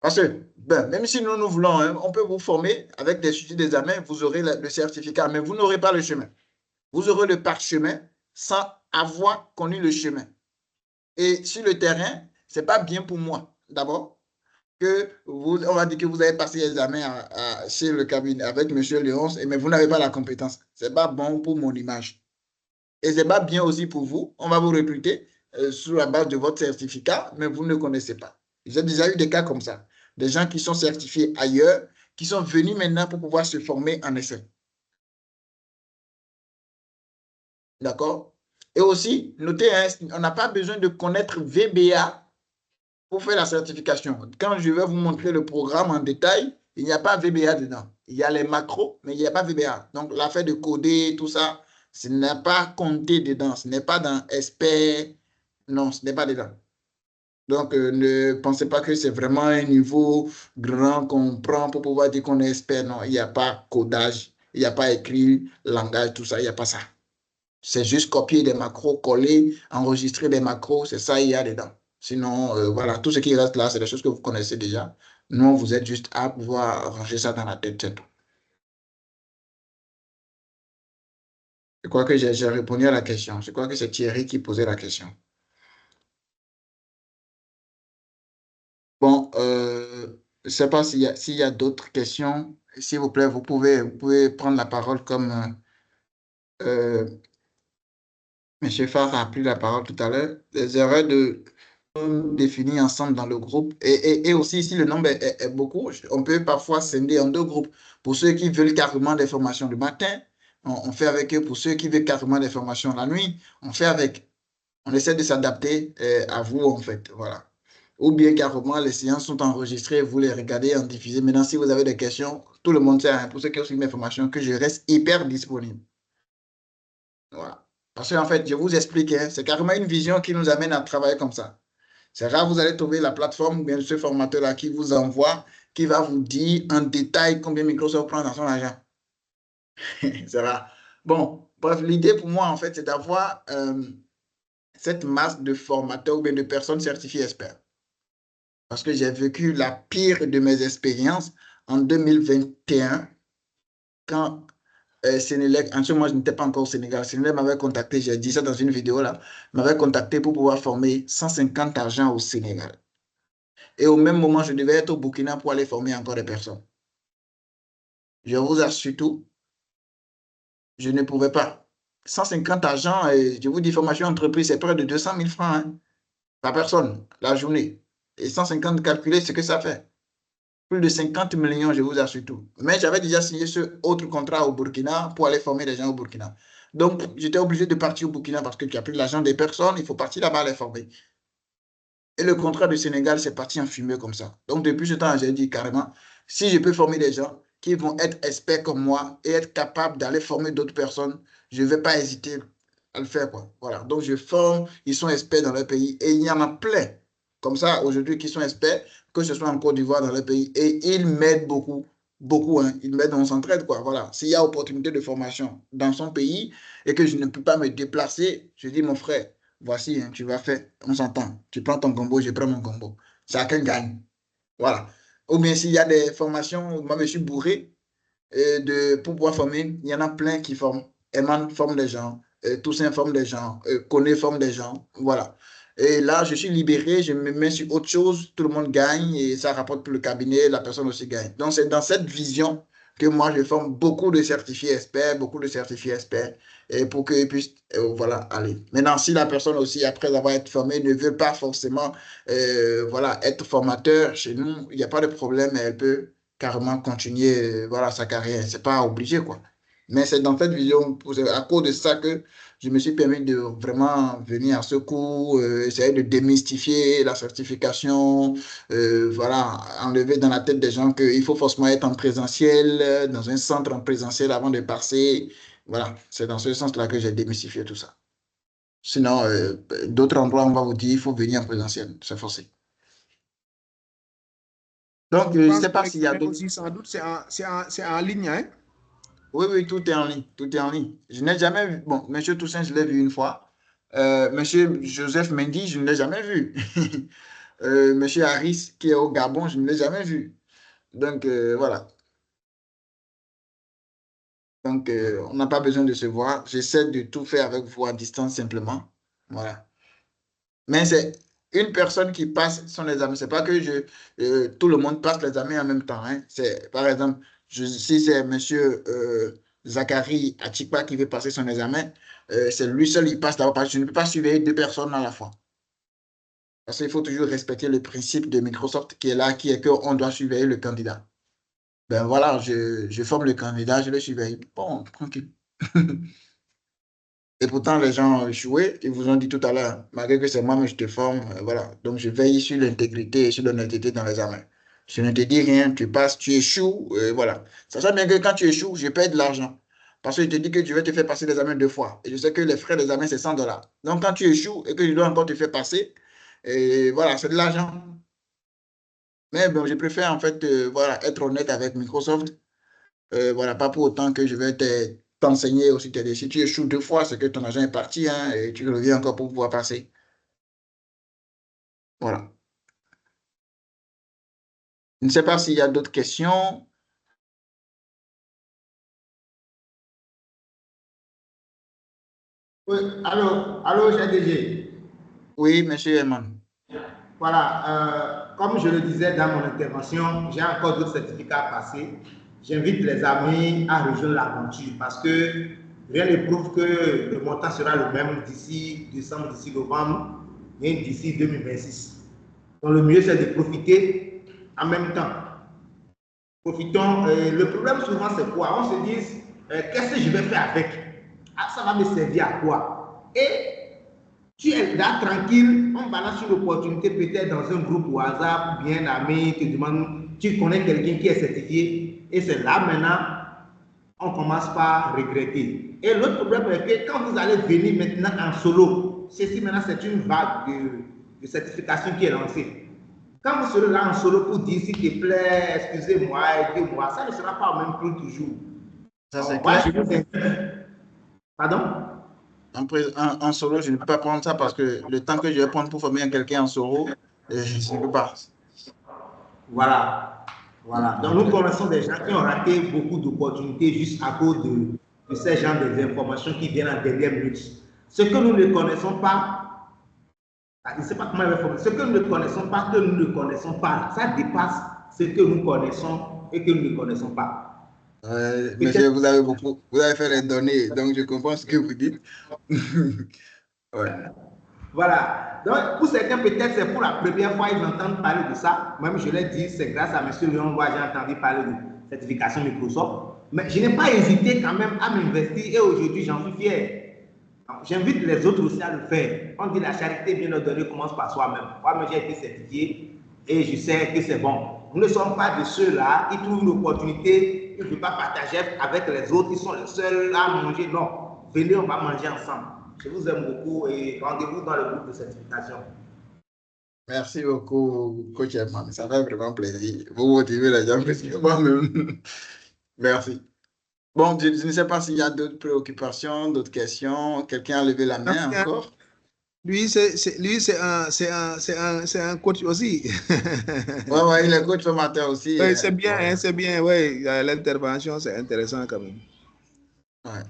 Parce que, ben, même si nous nous voulons, hein, on peut vous former avec des sujets d'examen, vous aurez le certificat, mais vous n'aurez pas le chemin. Vous aurez le parchemin sans avoir connu le chemin. Et sur le terrain, ce n'est pas bien pour moi, d'abord, que vous, on va dire que vous avez passé l'examen chez le cabinet avec M. Léonce, mais vous n'avez pas la compétence. Ce n'est pas bon pour mon image. Et ce n'est pas bien aussi pour vous. On va vous recruter sur la base de votre certificat, mais vous ne connaissez pas. J'ai déjà eu des cas comme ça. Des gens qui sont certifiés ailleurs, qui sont venus maintenant pour pouvoir se former en essai. D'accord? Et aussi, notez, hein, on n'a pas besoin de connaître VBA pour faire la certification. Quand je vais vous montrer le programme en détail, il n'y a pas VBA dedans. Il y a les macros, mais il n'y a pas VBA. Donc, l'affaire de coder, tout ça, ce n'est pas compté dedans. Ce n'est pas dans expert. Non, ce n'est pas dedans. Donc, ne pensez pas que c'est vraiment un niveau grand qu'on prend pour pouvoir dire qu'on est expert. Non, il n'y a pas codage, il n'y a pas écrit langage, tout ça, il n'y a pas ça. C'est juste copier des macros, coller, enregistrer des macros, c'est ça il y a dedans. Sinon, voilà, tout ce qui reste là, c'est des choses que vous connaissez déjà. Non, vous êtes juste à pouvoir ranger ça dans la tête, c'est tout. Je crois que j'ai répondu à la question. Je crois que c'est Thierry qui posait la question. Bon, je ne sais pas s'il y a d'autres questions. S'il vous plaît, vous pouvez prendre la parole comme Monsieur Farr a pris la parole tout à l'heure. Les erreurs de définir ensemble dans le groupe. Et aussi, si le nombre est beaucoup, on peut parfois scinder en deux groupes. Pour ceux qui veulent carrément des formations le matin, on fait avec eux. Pour ceux qui veulent carrément des formations la nuit, on fait avec. On essaie de s'adapter à vous, en fait. Voilà. Ou bien carrément, les séances sont enregistrées, vous les regardez en diffusé. Maintenant, si vous avez des questions, tout le monde sait, hein, pour ceux qui ont suivi mes formations, que je reste hyper disponible. Voilà. Parce qu'en fait, je vous explique, hein, c'est carrément une vision qui nous amène à travailler comme ça. C'est rare, vous allez trouver la plateforme ou bien ce formateur-là qui vous envoie, qui va vous dire en détail combien Microsoft prend dans son argent. C'est rare. Bon, bref, l'idée pour moi, en fait, c'est d'avoir cette masse de formateurs ou bien de personnes certifiées experts. Parce que j'ai vécu la pire de mes expériences en 2021, quand Sénélec, en ce moment, je n'étais pas encore au Sénégal. Sénélec m'avait contacté, j'ai dit ça dans une vidéo là, m'avait contacté pour pouvoir former 150 agents au Sénégal. Et au même moment, je devais être au Burkina pour aller former encore des personnes. Je vous assure tout, je ne pouvais pas. 150 agents, et je vous dis, formation entreprise, c'est près de 200 000 francs hein, par personne, la journée. Et 150 calculés, ce que ça fait. Plus de 50 millions, je vous assure tout. Mais j'avais déjà signé ce autre contrat au Burkina pour aller former des gens au Burkina. Donc, j'étais obligé de partir au Burkina parce que tu as pris l'argent des personnes, il faut partir là-bas les former. Et le contrat du Sénégal, c'est parti en fumée comme ça. Donc, depuis ce temps, j'ai dit carrément, si je peux former des gens qui vont être experts comme moi et être capables d'aller former d'autres personnes, je ne vais pas hésiter à le faire, quoi. Voilà. Donc, je forme, ils sont experts dans leur pays et il y en a plein comme ça aujourd'hui qui sont experts, que ce soit en Côte d'Ivoire, dans leur pays, et ils m'aident beaucoup, beaucoup, hein. Ils m'aident, on s'entraide, quoi. Voilà. S'il y a opportunité de formation dans son pays et que je ne peux pas me déplacer, je dis, mon frère, voici, hein, tu vas faire, on s'entend. Tu prends ton combo, je prends mon combo. Chacun gagne. Voilà. Ou bien s'il y a des formations, moi je suis bourré pour pouvoir former, il y en a plein qui forment. Eman forme des gens, Toussaint forme des gens, Koné forme des gens. Voilà. Et là, je suis libéré, je me mets sur autre chose, tout le monde gagne et ça rapporte pour le cabinet, la personne aussi gagne. Donc, c'est dans cette vision que moi, je forme beaucoup de certifiés experts, beaucoup de certifiés experts, et pour qu'ils puissent, voilà, aller. Maintenant, si la personne aussi, après avoir été formée, ne veut pas forcément, voilà, être formateur chez nous, il n'y a pas de problème, elle peut carrément continuer, voilà, sa carrière. C'est pas obligé, quoi. Mais c'est dans cette vision, c'est à cause de ça que je me suis permis de vraiment venir à ce cours, essayer de démystifier la certification, voilà, enlever dans la tête des gens qu'il faut forcément être en présentiel, dans un centre en présentiel avant de passer. Voilà, c'est dans ce sens-là que j'ai démystifié tout ça. Sinon, d'autres endroits, on va vous dire, il faut venir en présentiel, c'est forcé. Donc, je ne sais pas s'il y a d'autres. Aussi, sans doute, c'est en ligne, hein? Oui, oui, tout est en ligne. Tout est en ligne. Je n'ai jamais vu. Bon, Monsieur Toussaint, je l'ai vu une fois. Monsieur Joseph Mendy, je ne l'ai jamais vu. Monsieur Harris, qui est au Gabon, je ne l'ai jamais vu. Donc, voilà. Donc, on n'a pas besoin de se voir. J'essaie de tout faire avec vous à distance simplement. Voilà. Mais c'est une personne qui passe son examen. C'est pas que tout le monde passe l'examen en même temps, hein. C'est, par exemple, si c'est monsieur Zachary Achikpa qui veut passer son examen, c'est lui seul qui passe d'abord parce que je ne peux pas suivre deux personnes à la fois. Parce qu'il faut toujours respecter le principe de Microsoft qui est là, qui est qu'on doit surveiller le candidat. Ben voilà, je forme le candidat, je le surveille. Bon, tranquille. Et pourtant, les gens ont échoué. Ils vous ont dit tout à l'heure, malgré que c'est moi, mais je te forme. Voilà. Donc, je veille sur l'intégrité et sur l'honnêteté dans l'examen. Je ne te dis rien, tu passes, tu échoues. Voilà. Sachant bien que quand tu échoues, je paye de l'argent. Parce que je te dis que je vais te faire passer l'examen deux fois. Et je sais que les frais d'examen, c'est 100 $. Donc, quand tu échoues et que je dois encore te faire passer, et voilà, c'est de l'argent. Mais bon, je préfère en fait voilà, être honnête avec Microsoft. Voilà, pas pour autant que je vais t'enseigner aussi. Si tu échoues deux fois, c'est que ton argent est parti hein, et tu reviens encore pour pouvoir passer. Voilà. Je ne sais pas s'il y a d'autres questions. Oui, allô, GDG. Oui, monsieur Eman. Voilà, comme je le disais dans mon intervention, j'ai encore d'autres certificats à passer. J'invite les amis à rejoindre l'aventure parce que rien ne prouve que le montant sera le même d'ici décembre, d'ici novembre, et d'ici 2026. Donc, le mieux, c'est de profiter en même temps. Profitons. Le problème, souvent, c'est quoi? On se dit, qu'est-ce que je vais faire avec? Ah, ça va me servir à quoi? Et tu es là tranquille, on balance une opportunité peut-être dans un groupe au hasard, bien ami, te demande, tu connais quelqu'un qui est certifié, et c'est là maintenant, on commence par regretter. Et l'autre problème est que quand vous allez venir maintenant en solo, ceci maintenant c'est une vague de certification qui est lancée. Quand vous serez là en solo pour dire s'il te plaît, excusez-moi, aidez-moi, ça ne sera pas au même prix toujours. Ça, c'est Moi, clair. je vous invite. Pardon? En solo, je ne peux pas prendre ça parce que le temps que je vais prendre pour former quelqu'un en solo, je ne peux pas. Voilà. Voilà. Donc, nous connaissons des gens qui ont raté beaucoup d'opportunités juste à cause de ces gens des informations qui viennent en dernière minute. Ce que nous ne connaissons pas, je ne sais pas comment il va former, ce que nous ne connaissons pas, que nous ne connaissons pas, ça dépasse ce que nous connaissons et que nous ne connaissons pas. Monsieur, vous avez fait les données, donc je comprends ce que vous dites. Ouais. Voilà. Donc, pour certains, peut-être c'est pour la première fois qu'ils entendent parler de ça. Même je l'ai dit, c'est grâce à M. Léon Roy, j'ai entendu parler de certification Microsoft. Mais je n'ai pas hésité quand même à m'investir et aujourd'hui, j'en suis fier. J'invite les autres aussi à le faire. On dit la charité bien ordonnée commence par soi-même. Moi-même, j'ai été certifié et je sais que c'est bon. Nous ne sommes pas de ceux-là qui trouvent une opportunité, ils ne veulent pas partager avec les autres, ils sont les seuls à manger. Non, venez, on va manger ensemble. Je vous aime beaucoup et rendez-vous dans le groupe de certification. Merci beaucoup, coach Edman. Ça fait vraiment plaisir. Vous motivez les gens plus que moi-même. Merci. Bon, je ne sais pas s'il y a d'autres préoccupations, d'autres questions. Quelqu'un a levé la main encore? Lui, c'est un coach aussi. Oui, il est coach formateur aussi. Oui, c'est bien, hein, c'est bien. Oui, l'intervention, c'est intéressant quand même. Ouais.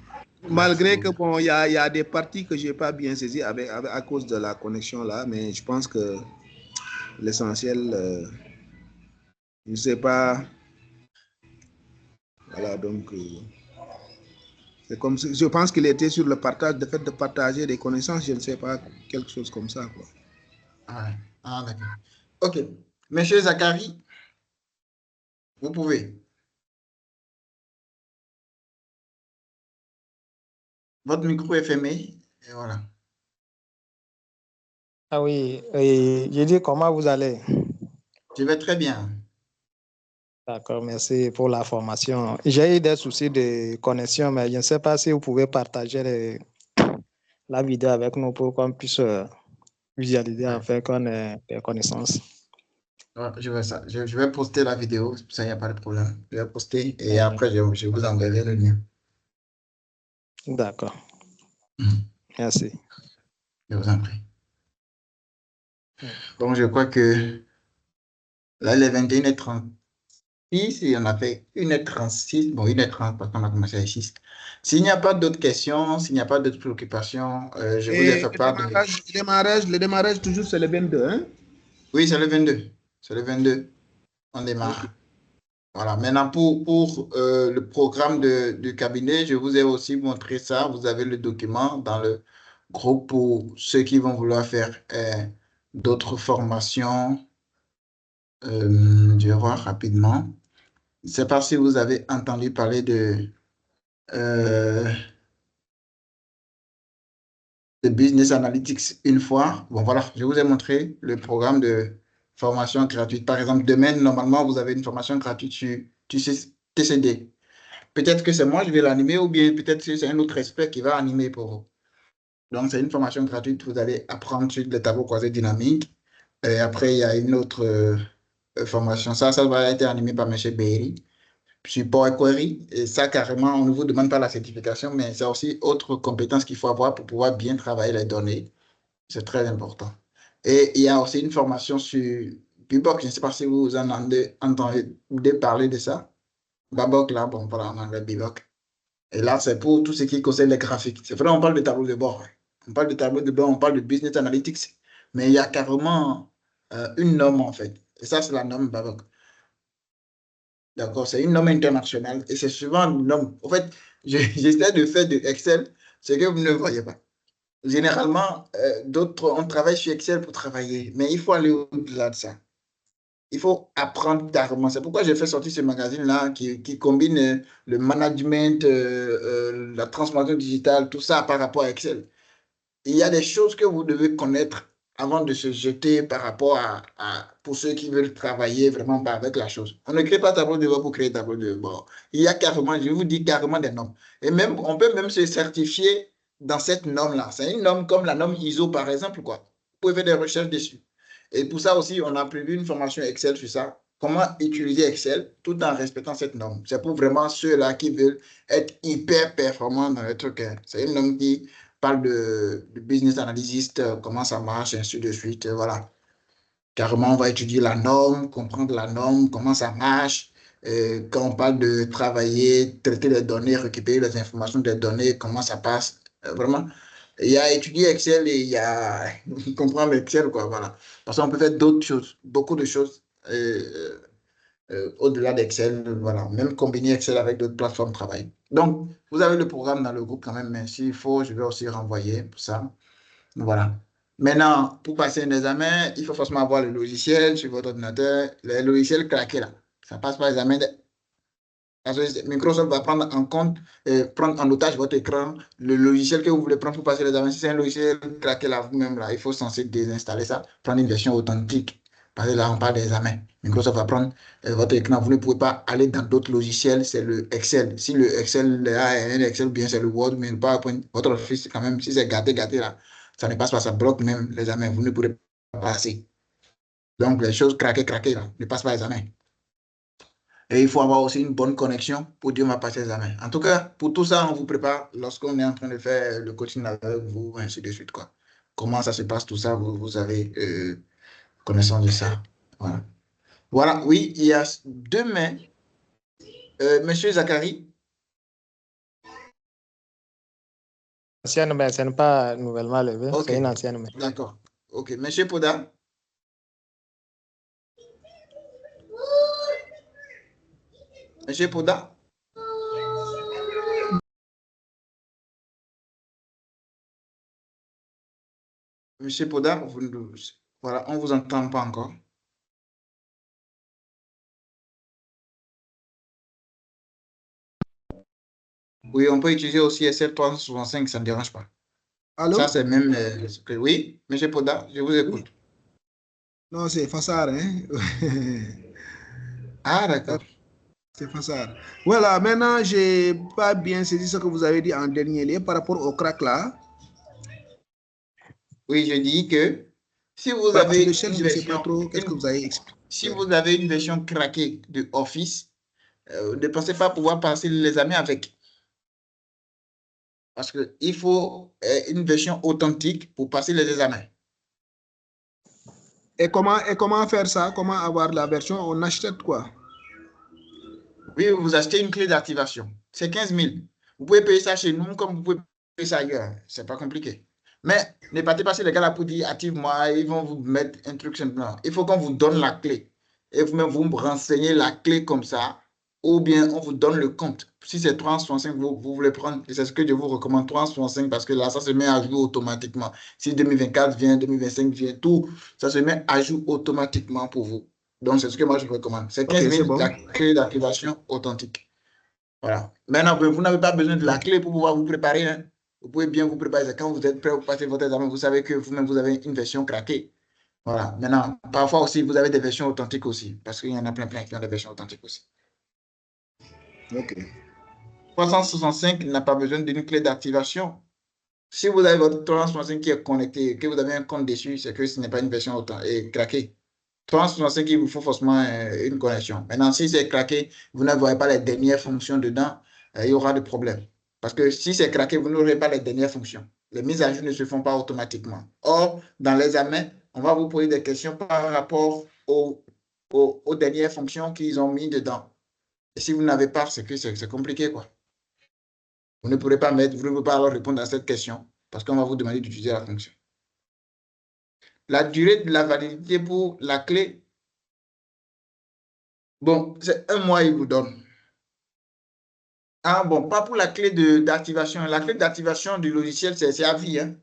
Malgré que bon, il y a des parties que je n'ai pas bien saisies à cause de la connexion là, mais je pense que l'essentiel, je ne sais pas. Voilà, donc c'est comme si, je pense qu'il était sur le partage, le fait de partager des connaissances, je ne sais pas, quelque chose comme ça, quoi. Ouais. Ah, d'accord. OK. Monsieur Zachary, vous pouvez. Votre micro est fermé. Et voilà. Ah oui, j'ai dit comment vous allez? Je vais très bien. D'accord, merci pour la formation. J'ai eu des soucis de connexion, mais je ne sais pas si vous pouvez partager la vidéo avec nous pour qu'on puisse visualiser afin qu'on ait des connaissances. Ouais, je vais ça. Je vais poster la vidéo, ça, il n'y a pas de problème. Je vais poster et après, je vous enverrai le lien. D'accord. Merci. Je vous en prie. Donc, je crois que là, il est 21h36 et on a fait 1h36. Bon, 1h30 parce qu'on a commencé à 6. S'il n'y a pas d'autres questions, s'il n'y a pas d'autres préoccupations, je vous ai fait part de... Le démarrage, toujours, c'est le 22, hein? Oui, c'est le 22. C'est le 22. On démarre. Okay. Voilà. Maintenant, pour le programme du cabinet, je vous ai aussi montré ça. Vous avez le document dans le groupe pour ceux qui vont vouloir faire d'autres formations. Je vais voir rapidement. Je ne sais pas si vous avez entendu parler de Business Analytics une fois. Bon, voilà, je vous ai montré le programme de formation gratuite. Par exemple, demain, normalement, vous avez une formation gratuite sur TCD. Peut-être que c'est moi, je vais l'animer, ou bien peut-être que c'est un autre expert qui va animer pour vous. Donc, c'est une formation gratuite. Vous allez apprendre sur les tableaux croisés dynamiques. Et après, il y a une autre formation. Ça va être animé par M. Berry sur Power Query. Et ça, carrément, on ne vous demande pas la certification, mais c'est aussi autre compétence qu'il faut avoir pour pouvoir bien travailler les données. C'est très important. Et il y a aussi une formation sur Bubok. Je ne sais pas si vous en entendez parler de ça. Babok, là, bon, voilà, en anglais, Bubok. Et là, c'est pour tout ce qui concerne les graphiques. C'est vrai, on parle de tableau de bord. On parle de tableau de bord, on parle de business analytics. Mais il y a carrément une norme, en fait. Et ça, c'est la norme Babok. D'accord, c'est une norme internationale et c'est souvent une norme. En fait, J'essaie de faire de Excel ce que vous ne voyez pas. Généralement, d'autres, on travaille sur Excel pour travailler, mais il faut aller au-delà de ça. Il faut apprendre carrément. C'est pourquoi j'ai fait sortir ce magazine-là qui combine le management, la transformation digitale, tout ça par rapport à Excel. Il y a des choses que vous devez connaître avant de se jeter par rapport pour ceux qui veulent travailler vraiment avec la chose. On ne crée pas tableau de bord pour créer tableau de bord. Il y a carrément, je vous dis carrément des normes. Et même, on peut même se certifier dans cette norme-là. C'est une norme comme la norme ISO, par exemple, quoi. Vous pouvez faire des recherches dessus. Et pour ça aussi, on a prévu une formation Excel sur ça. Comment utiliser Excel tout en respectant cette norme. C'est pour vraiment ceux-là qui veulent être hyper performants dans le truc, hein. C'est une norme qui parle de business analyst, comment ça marche, et ainsi de suite. Voilà. Carrément, on va étudier la norme, comprendre la norme, comment ça marche. Quand on parle de travailler, traiter les données, récupérer les informations des données, comment ça passe. Vraiment, il y a étudier Excel et il y a comprendre Excel, quoi. Voilà. Parce qu'on peut faire d'autres choses, beaucoup de choses. Au-delà d'Excel, voilà, même combiner Excel avec d'autres plateformes de travail. Donc, vous avez le programme dans le groupe quand même, mais s'il faut, je vais aussi renvoyer pour ça. Voilà. Maintenant, pour passer un examen, il faut forcément avoir le logiciel sur votre ordinateur, le logiciel craqué là. Ça passe par l'examen. Microsoft va prendre en compte, prendre en otage votre écran, le logiciel que vous voulez prendre pour passer l'examen. Si c'est un logiciel craqué là, vous-même là, il faut censé désinstaller ça, prendre une version authentique. Parce que là, on parle d'examen. Microsoft va prendre votre écran. Vous ne pouvez pas aller dans d'autres logiciels, c'est le Excel. Si le Excel là est un Excel, bien c'est le Word, mais le PowerPoint, votre Office, quand même, si c'est gâté là, ça ne passe pas, ça bloque même l'examen. Vous ne pourrez pas passer. Donc, les choses craquées là, ne passent pas l'examen. Et il faut avoir aussi une bonne connexion pour dire on va passer l'examen. En tout cas, pour tout ça, on vous prépare lorsqu'on est en train de faire le coaching avec vous, ainsi de suite, quoi. Comment ça se passe, tout ça, vous avez connaissance de ça. Voilà. Voilà, oui, il y a demain, Monsieur Zachary. Ancienne, mais ce n'est pas nouvellement levé, Ok, c'est une ancienne. Mais... d'accord. Ok, Monsieur Poda. Monsieur Poda. Monsieur Poda, voilà, on ne vous entend pas encore. Oui, on peut utiliser aussi SF365, ça ne dérange pas. Allô? Ça, c'est même... oui, Monsieur Poda, je vous écoute. Oui. Non, c'est Fassar, hein? Ah, d'accord. C'est Fassar. Voilà, maintenant, je n'ai pas bien saisi ce que vous avez dit en dernier lieu par rapport au crack là. Oui, je dis que si vous Parce avez que le chef, une je ne sais pas version, trop qu'est-ce que vous avez expliqué. si vous avez une version craquée de Office, ne pensez pas pouvoir passer l'examen avec. Parce qu'il faut une version authentique pour passer les examens. Et comment faire ça? Comment avoir la version? On achète quoi? Oui, vous achetez une clé d'activation. C'est 15 000. Vous pouvez payer ça chez nous comme vous pouvez payer ça ailleurs. Ce n'est pas compliqué. Mais ne partez pas chez les gars là pour dire active-moi, ils vont vous mettre un truc simplement. Il faut qu'on vous donne la clé. Et vous-même, vous me renseignez la clé comme ça. Ou bien on vous donne le compte. Si c'est 365, vous voulez prendre, c'est ce que je vous recommande, 365, parce que là, ça se met à jour automatiquement. Si 2024 vient, 2025 vient, tout, ça se met à jour automatiquement pour vous. Donc, c'est ce que moi, je vous recommande. C'est 15 Ok, 000, c'est bon. la clé d'activation authentique. Voilà. Maintenant, vous n'avez pas besoin de la clé pour pouvoir vous préparer, hein. Vous pouvez bien vous préparer. Quand vous êtes prêt pour passer votre examen, vous savez que vous-même, vous avez une version craquée. Voilà. Maintenant, parfois aussi, vous avez des versions authentiques aussi, parce qu'il y en a plein qui ont des versions authentiques aussi. Ok. 365 n'a pas besoin d'une clé d'activation. Si vous avez votre 365 qui est connecté, que vous avez un compte dessus, c'est que ce n'est pas une version craquée. 365, il vous faut forcément une connexion. Maintenant, si c'est craqué, vous ne voyez pas les dernières fonctions dedans, il y aura des problèmes. Parce que si c'est craqué, vous n'aurez pas les dernières fonctions. Les mises à jour ne se font pas automatiquement. Or, dans l'examen, on va vous poser des questions par rapport aux dernières fonctions qu'ils ont mis dedans. Et si vous n'avez pas, c'est que c'est compliqué, quoi. Vous ne pourrez pas alors répondre à cette question parce qu'on va vous demander d'utiliser la fonction. La durée de la validité pour la clé, bon, c'est 1 mois, il vous donne. Ah bon, pas pour la clé d'activation. La clé d'activation du logiciel, c'est à vie, hein.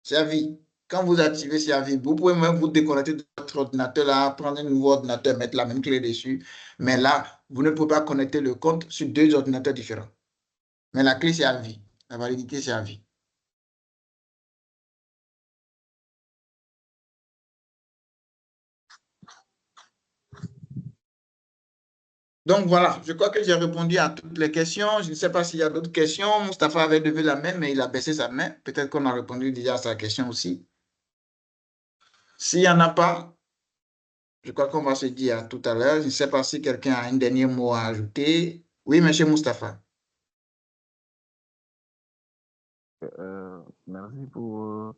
C'est à vie. Quand vous activez, c'est à vie. Vous pouvez même vous déconnecter de votre ordinateur, là, prendre un nouveau ordinateur, mettre la même clé dessus. Mais là, vous ne pouvez pas connecter le compte sur deux ordinateurs différents. Mais la clé, c'est à vie. La validité, c'est à vie. Donc voilà, je crois que j'ai répondu à toutes les questions. Je ne sais pas s'il y a d'autres questions. Mustapha avait levé la main, mais il a baissé sa main. Peut-être qu'on a répondu déjà à sa question aussi. S'il n'y en a pas, je crois qu'on va se dire à tout à l'heure. Je ne sais pas si quelqu'un a un dernier mot à ajouter. Oui, monsieur Mustapha. Merci pour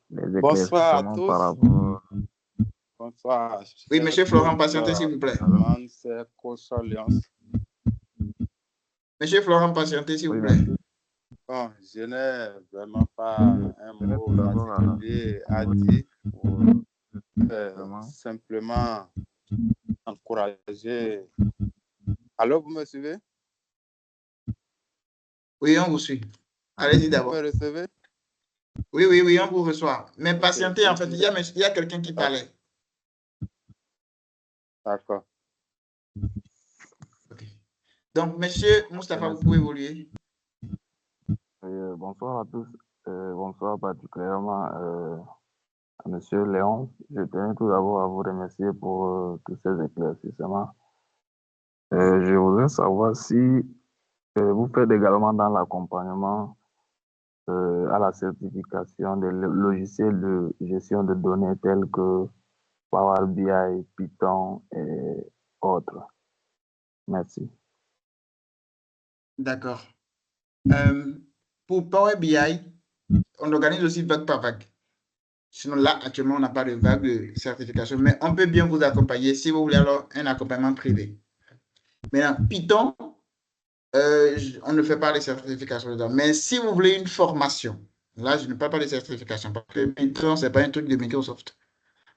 les Bonsoir à éclaircissements par tous. rapport. Bonsoir. Oui, monsieur Florent, patientez, s'il vous plaît. C'est Coach Alliance. Monsieur Florent, patientez, s'il vous Oui, plaît. merci. Bon, je n'ai vraiment pas un mot particulier à dire. Simplement encourager. Allô, vous me suivez? Oui, on vous suit. Allez-y Vous d'abord. me recevez? Oui, oui, oui, on vous reçoit. Mais Ok, patientez, en donc, fait, il y a quelqu'un qui parlait. D'accord. Ok. Donc, monsieur Mustapha, vous pouvez évoluer. Bonsoir à tous. Bonsoir particulièrement à monsieur Léon. Je tiens tout d'abord à vous remercier pour tous ces éclaircissements. Je voudrais savoir si vous faites également dans l'accompagnement à la certification des logiciels de gestion de données tels que Power BI, Python et autres. Merci. D'accord. Pour Power BI, on organise aussi vague par vague. Sinon, là, actuellement, on n'a pas de vague de certification, mais on peut bien vous accompagner si vous voulez alors un accompagnement privé. Maintenant, Python, on ne fait pas les certifications dedans. Mais si vous voulez une formation, là, je ne parle pas de certification parce que Python, ce n'est pas un truc de Microsoft.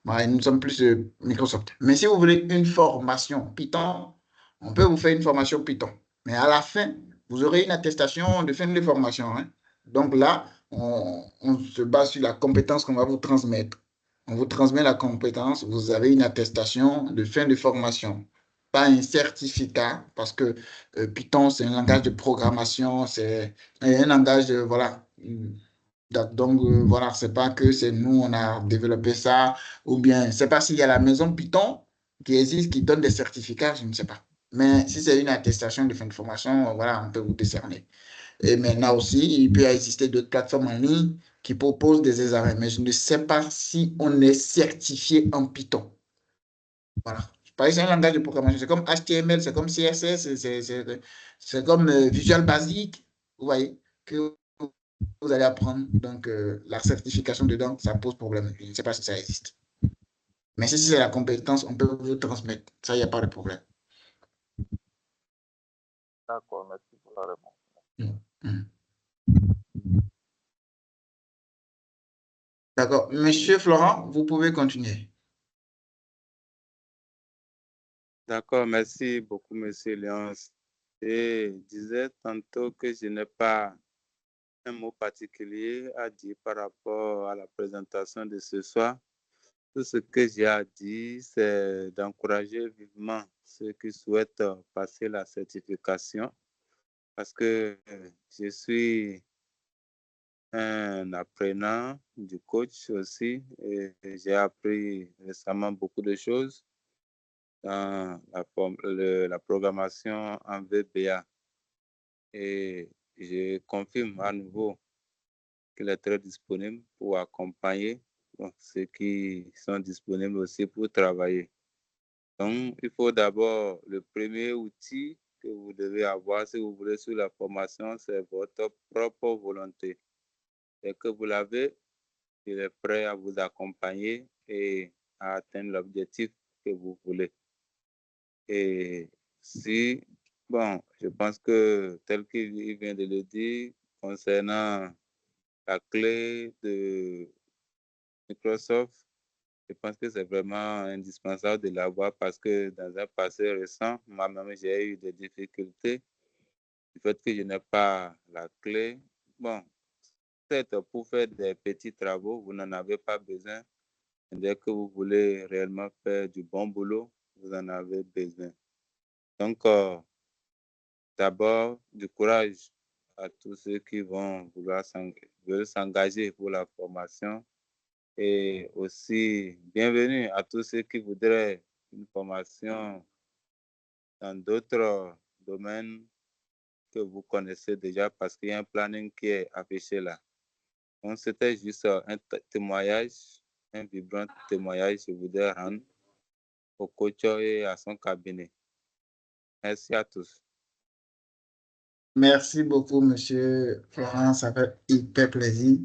Ouais, nous sommes plus Microsoft. Mais si vous voulez une formation Python, on peut vous faire une formation Python. Mais à la fin, vous aurez une attestation de fin de formation, hein. Donc là, on se base sur la compétence qu'on va vous transmettre. On vous transmet la compétence, vous avez une attestation de fin de formation. Pas un certificat, parce que Python, c'est un langage de programmation, c'est un langage, voilà. Donc, voilà, c'est pas que c'est nous, on a développé ça, ou bien, c'est pas s'il y a la maison Python qui existe, qui donne des certificats, je ne sais pas. Mais si c'est une attestation de fin de formation, voilà, on peut vous décerner. Et maintenant aussi, il peut exister d'autres plateformes en ligne qui proposent des examens, mais je ne sais pas si on est certifié en Python. Voilà. Par exemple, c'est un langage de programmation, c'est comme HTML, c'est comme CSS, c'est comme Visual Basic, vous voyez, que vous allez apprendre. Donc, la certification dedans, ça pose problème. Je ne sais pas si ça existe. Mais si c'est la compétence, on peut vous transmettre. Ça, il n'y a pas de problème. D'accord, merci pour la réponse. D'accord. Monsieur Florent, vous pouvez continuer. D'accord, merci beaucoup, monsieur Léonce. Et je disais tantôt que je n'ai pas un mot particulier à dire par rapport à la présentation de ce soir. Tout ce que j'ai à dire, c'est d'encourager vivement ceux qui souhaitent passer la certification parce que je suis un apprenant du coach aussi et j'ai appris récemment beaucoup de choses dans la programmation en VBA. Et je confirme à nouveau qu'il est très disponible pour accompagner ceux qui sont disponibles aussi pour travailler. Donc, il faut d'abord, le premier outil que vous devez avoir si vous voulez sur la formation, c'est votre propre volonté. Dès que vous l'avez, il est prêt à vous accompagner et à atteindre l'objectif que vous voulez. Et si, bon, je pense que tel qu'il vient de le dire, concernant la clé de Microsoft, je pense que c'est vraiment indispensable de l'avoir parce que dans un passé récent, moi-même, j'ai eu des difficultés du fait que je n'ai pas la clé. Bon, peut-être pour faire des petits travaux, vous n'en avez pas besoin. Dès que vous voulez réellement faire du bon boulot, vous en avez besoin. Donc, d'abord, du courage à tous ceux qui vont vouloir s'engager pour la formation et aussi bienvenue à tous ceux qui voudraient une formation dans d'autres domaines que vous connaissez déjà parce qu'il y a un planning qui est affiché là. Donc, c'était juste un témoignage, un vibrant témoignage que je voudrais rendre au coach et à son cabinet. Merci à tous. Merci beaucoup, Monsieur Florent. Ça fait hyper plaisir.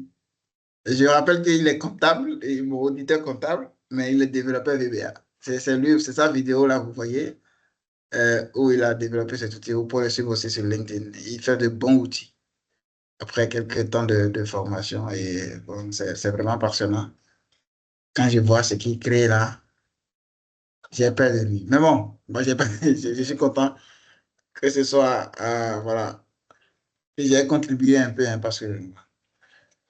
Je rappelle qu'il est comptable, et mon auditeur comptable, mais il est développeur VBA. C'est lui, c'est sa vidéo là, vous voyez, où il a développé cet outil. Vous pouvez le suivre aussi sur LinkedIn. Il fait de bons outils après quelques temps de formation et bon, c'est vraiment passionnant. Quand je vois ce qu'il crée là, j'ai peur de lui. Mais bon, moi, je suis content que ce soit, voilà, que j'ai contribué un peu, hein, parce que...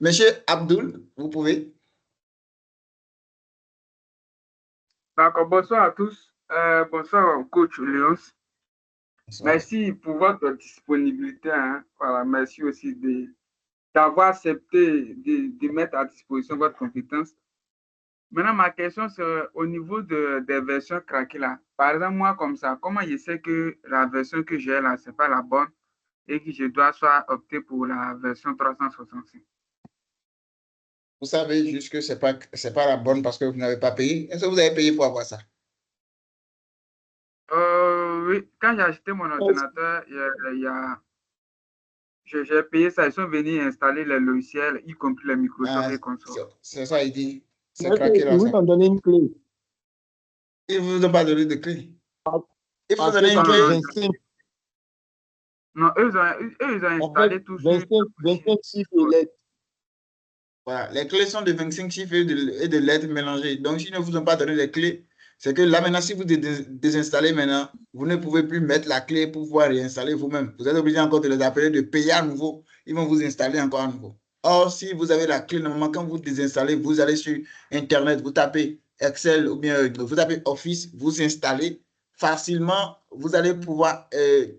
Monsieur Abdul, vous pouvez. D'accord, bonsoir à tous. Bonsoir, coach Léos. Bonsoir. Merci pour votre disponibilité, hein. Voilà, merci aussi d'avoir accepté de mettre à disposition votre compétence. Maintenant, ma question, c'est au niveau des versions craquées là. Par exemple, moi, comme ça, comment je sais que la version que j'ai là, ce n'est pas la bonne et que je dois soit opter pour la version 365? Vous savez juste que c'est pas la bonne parce que vous n'avez pas payé. Est-ce que vous avez payé pour avoir ça? Oui, quand j'ai acheté mon ordinateur, j'ai payé ça. Ils sont venus installer les logiciels, y compris les Microsoft et consorts. C'est ça, il dit. C'est Est-ce craqué là. qu'ils vous ont donné une clé? Ils ne vous ont pas donné de clé. Ils vous ont Parce donné que une quand clé. 25, Non, eux, ils ont en installé fait, tout sur 25 chiffres et lettres. Voilà, les clés sont de 25 chiffres et de lettres mélangées. Donc, s'ils ne vous ont pas donné les clés, c'est que là, maintenant, si vous désinstallez maintenant, vous ne pouvez plus mettre la clé pour pouvoir réinstaller vous-même. Vous êtes obligé encore de les appeler, de payer à nouveau. Ils vont vous installer encore à nouveau. Or, si vous avez la clé, normalement, quand vous désinstallez, vous allez sur Internet, vous tapez Excel ou bien vous tapez Office, vous installez facilement. Vous allez pouvoir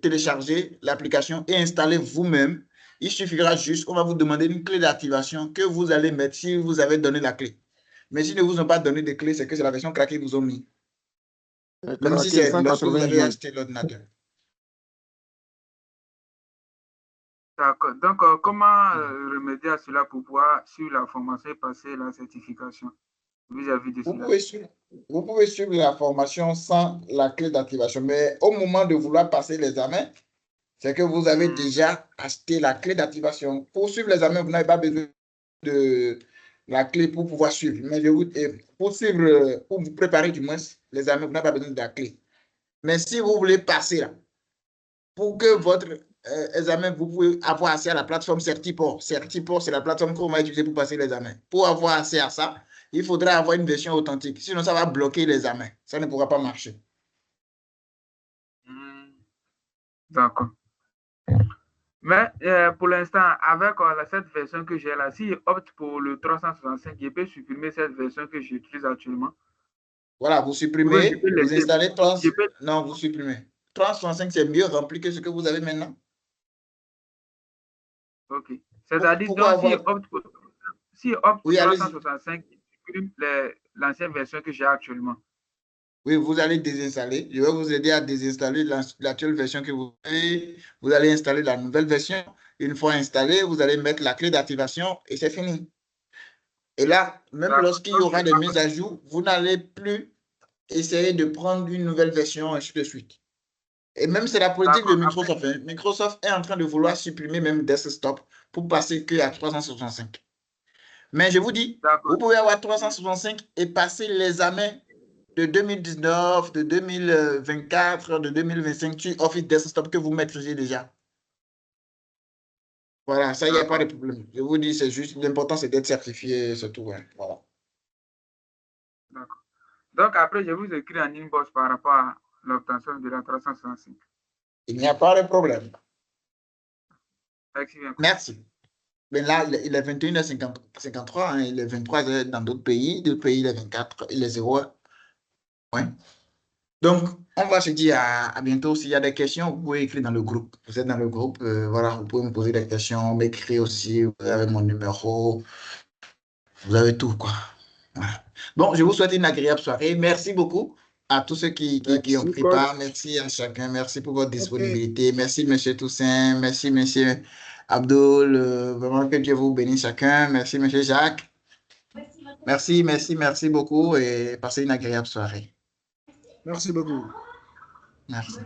télécharger l'application et installer vous-même. Il suffira juste, on va vous demander une clé d'activation que vous allez mettre si vous avez donné la clé. Mais s'ils ne vous ont pas donné de clé, c'est que c'est la version craquée qu'ils vous ont mis. Même si c'est lorsque vous avez acheté l'ordinateur. D'accord. Donc, comment remédier à cela pour pouvoir suivre la formation et passer la certification vis-à-vis de cela? Vous pouvez suivre la formation sans la clé d'activation, mais au moment de vouloir passer l'examen, c'est que vous avez déjà acheté la clé d'activation. Pour suivre l'examen, vous n'avez pas besoin de la clé pour pouvoir suivre. Mais pour suivre, pour vous préparer du moins l'examen, vous n'avez pas besoin de la clé. Mais si vous voulez passer là, pour que votre examen, vous pouvez avoir accès à la plateforme Certiport. Certiport, c'est la plateforme qu'on va utiliser pour passer l'examen. Pour avoir accès à ça, il faudra avoir une version authentique. Sinon, ça va bloquer l'examen. Ça ne pourra pas marcher. D'accord. Mais pour l'instant, avec cette version que j'ai là, si opte pour le 365, je peux supprimer cette version que j'utilise actuellement. Voilà, vous supprimez, vous installez 3. Non, vous supprimez. 365, c'est mieux rempli que ce que vous avez maintenant. OK. C'est-à-dire, donc, si opte pour 365, je supprime l'ancienne version que j'ai actuellement. Oui, vous allez désinstaller. Je vais vous aider à désinstaller l'actuelle version que vous avez. Vous allez installer la nouvelle version. Une fois installée, vous allez mettre la clé d'activation et c'est fini. Et là, même lorsqu'il y aura des mises à jour, vous n'allez plus essayer de prendre une nouvelle version, ainsi de suite. Et même c'est la politique de Microsoft. Hein. Microsoft est en train de vouloir supprimer même Desktop pour passer qu'à 365. Mais je vous dis, vous pouvez avoir 365 et passer l'examen de 2019, de 2024, de 2025 sur Office Desktop que vous maîtrisez déjà. Voilà, ça, il n'y a pas de problème. Je vous dis, c'est juste, l'important, c'est d'être certifié, c'est tout. Hein. Voilà. D'accord. Donc, après, je vous écris en inbox par rapport à l'obtention de la 365. Il n'y a pas de problème. Merci bien. Merci. Mais là, il est 21h53, hein, il est 23h dans d'autres pays, il est 24, il est 0. Ouais. Donc, on va se dire à bientôt. S'il y a des questions, vous pouvez écrire dans le groupe. Vous êtes dans le groupe, voilà, vous pouvez me poser des questions, m'écrire aussi, vous avez mon numéro, vous avez tout, quoi. Voilà. Bon, je vous souhaite une agréable soirée. Merci beaucoup à tous ceux qui ont Merci, pris coach. part. Merci à chacun. Merci pour votre Ok. disponibilité. Merci, monsieur Toussaint. Merci, monsieur Abdul. Vraiment que Dieu vous bénisse chacun. Merci, monsieur Jacques. Merci beaucoup et passez une agréable soirée. Merci beaucoup. Merci.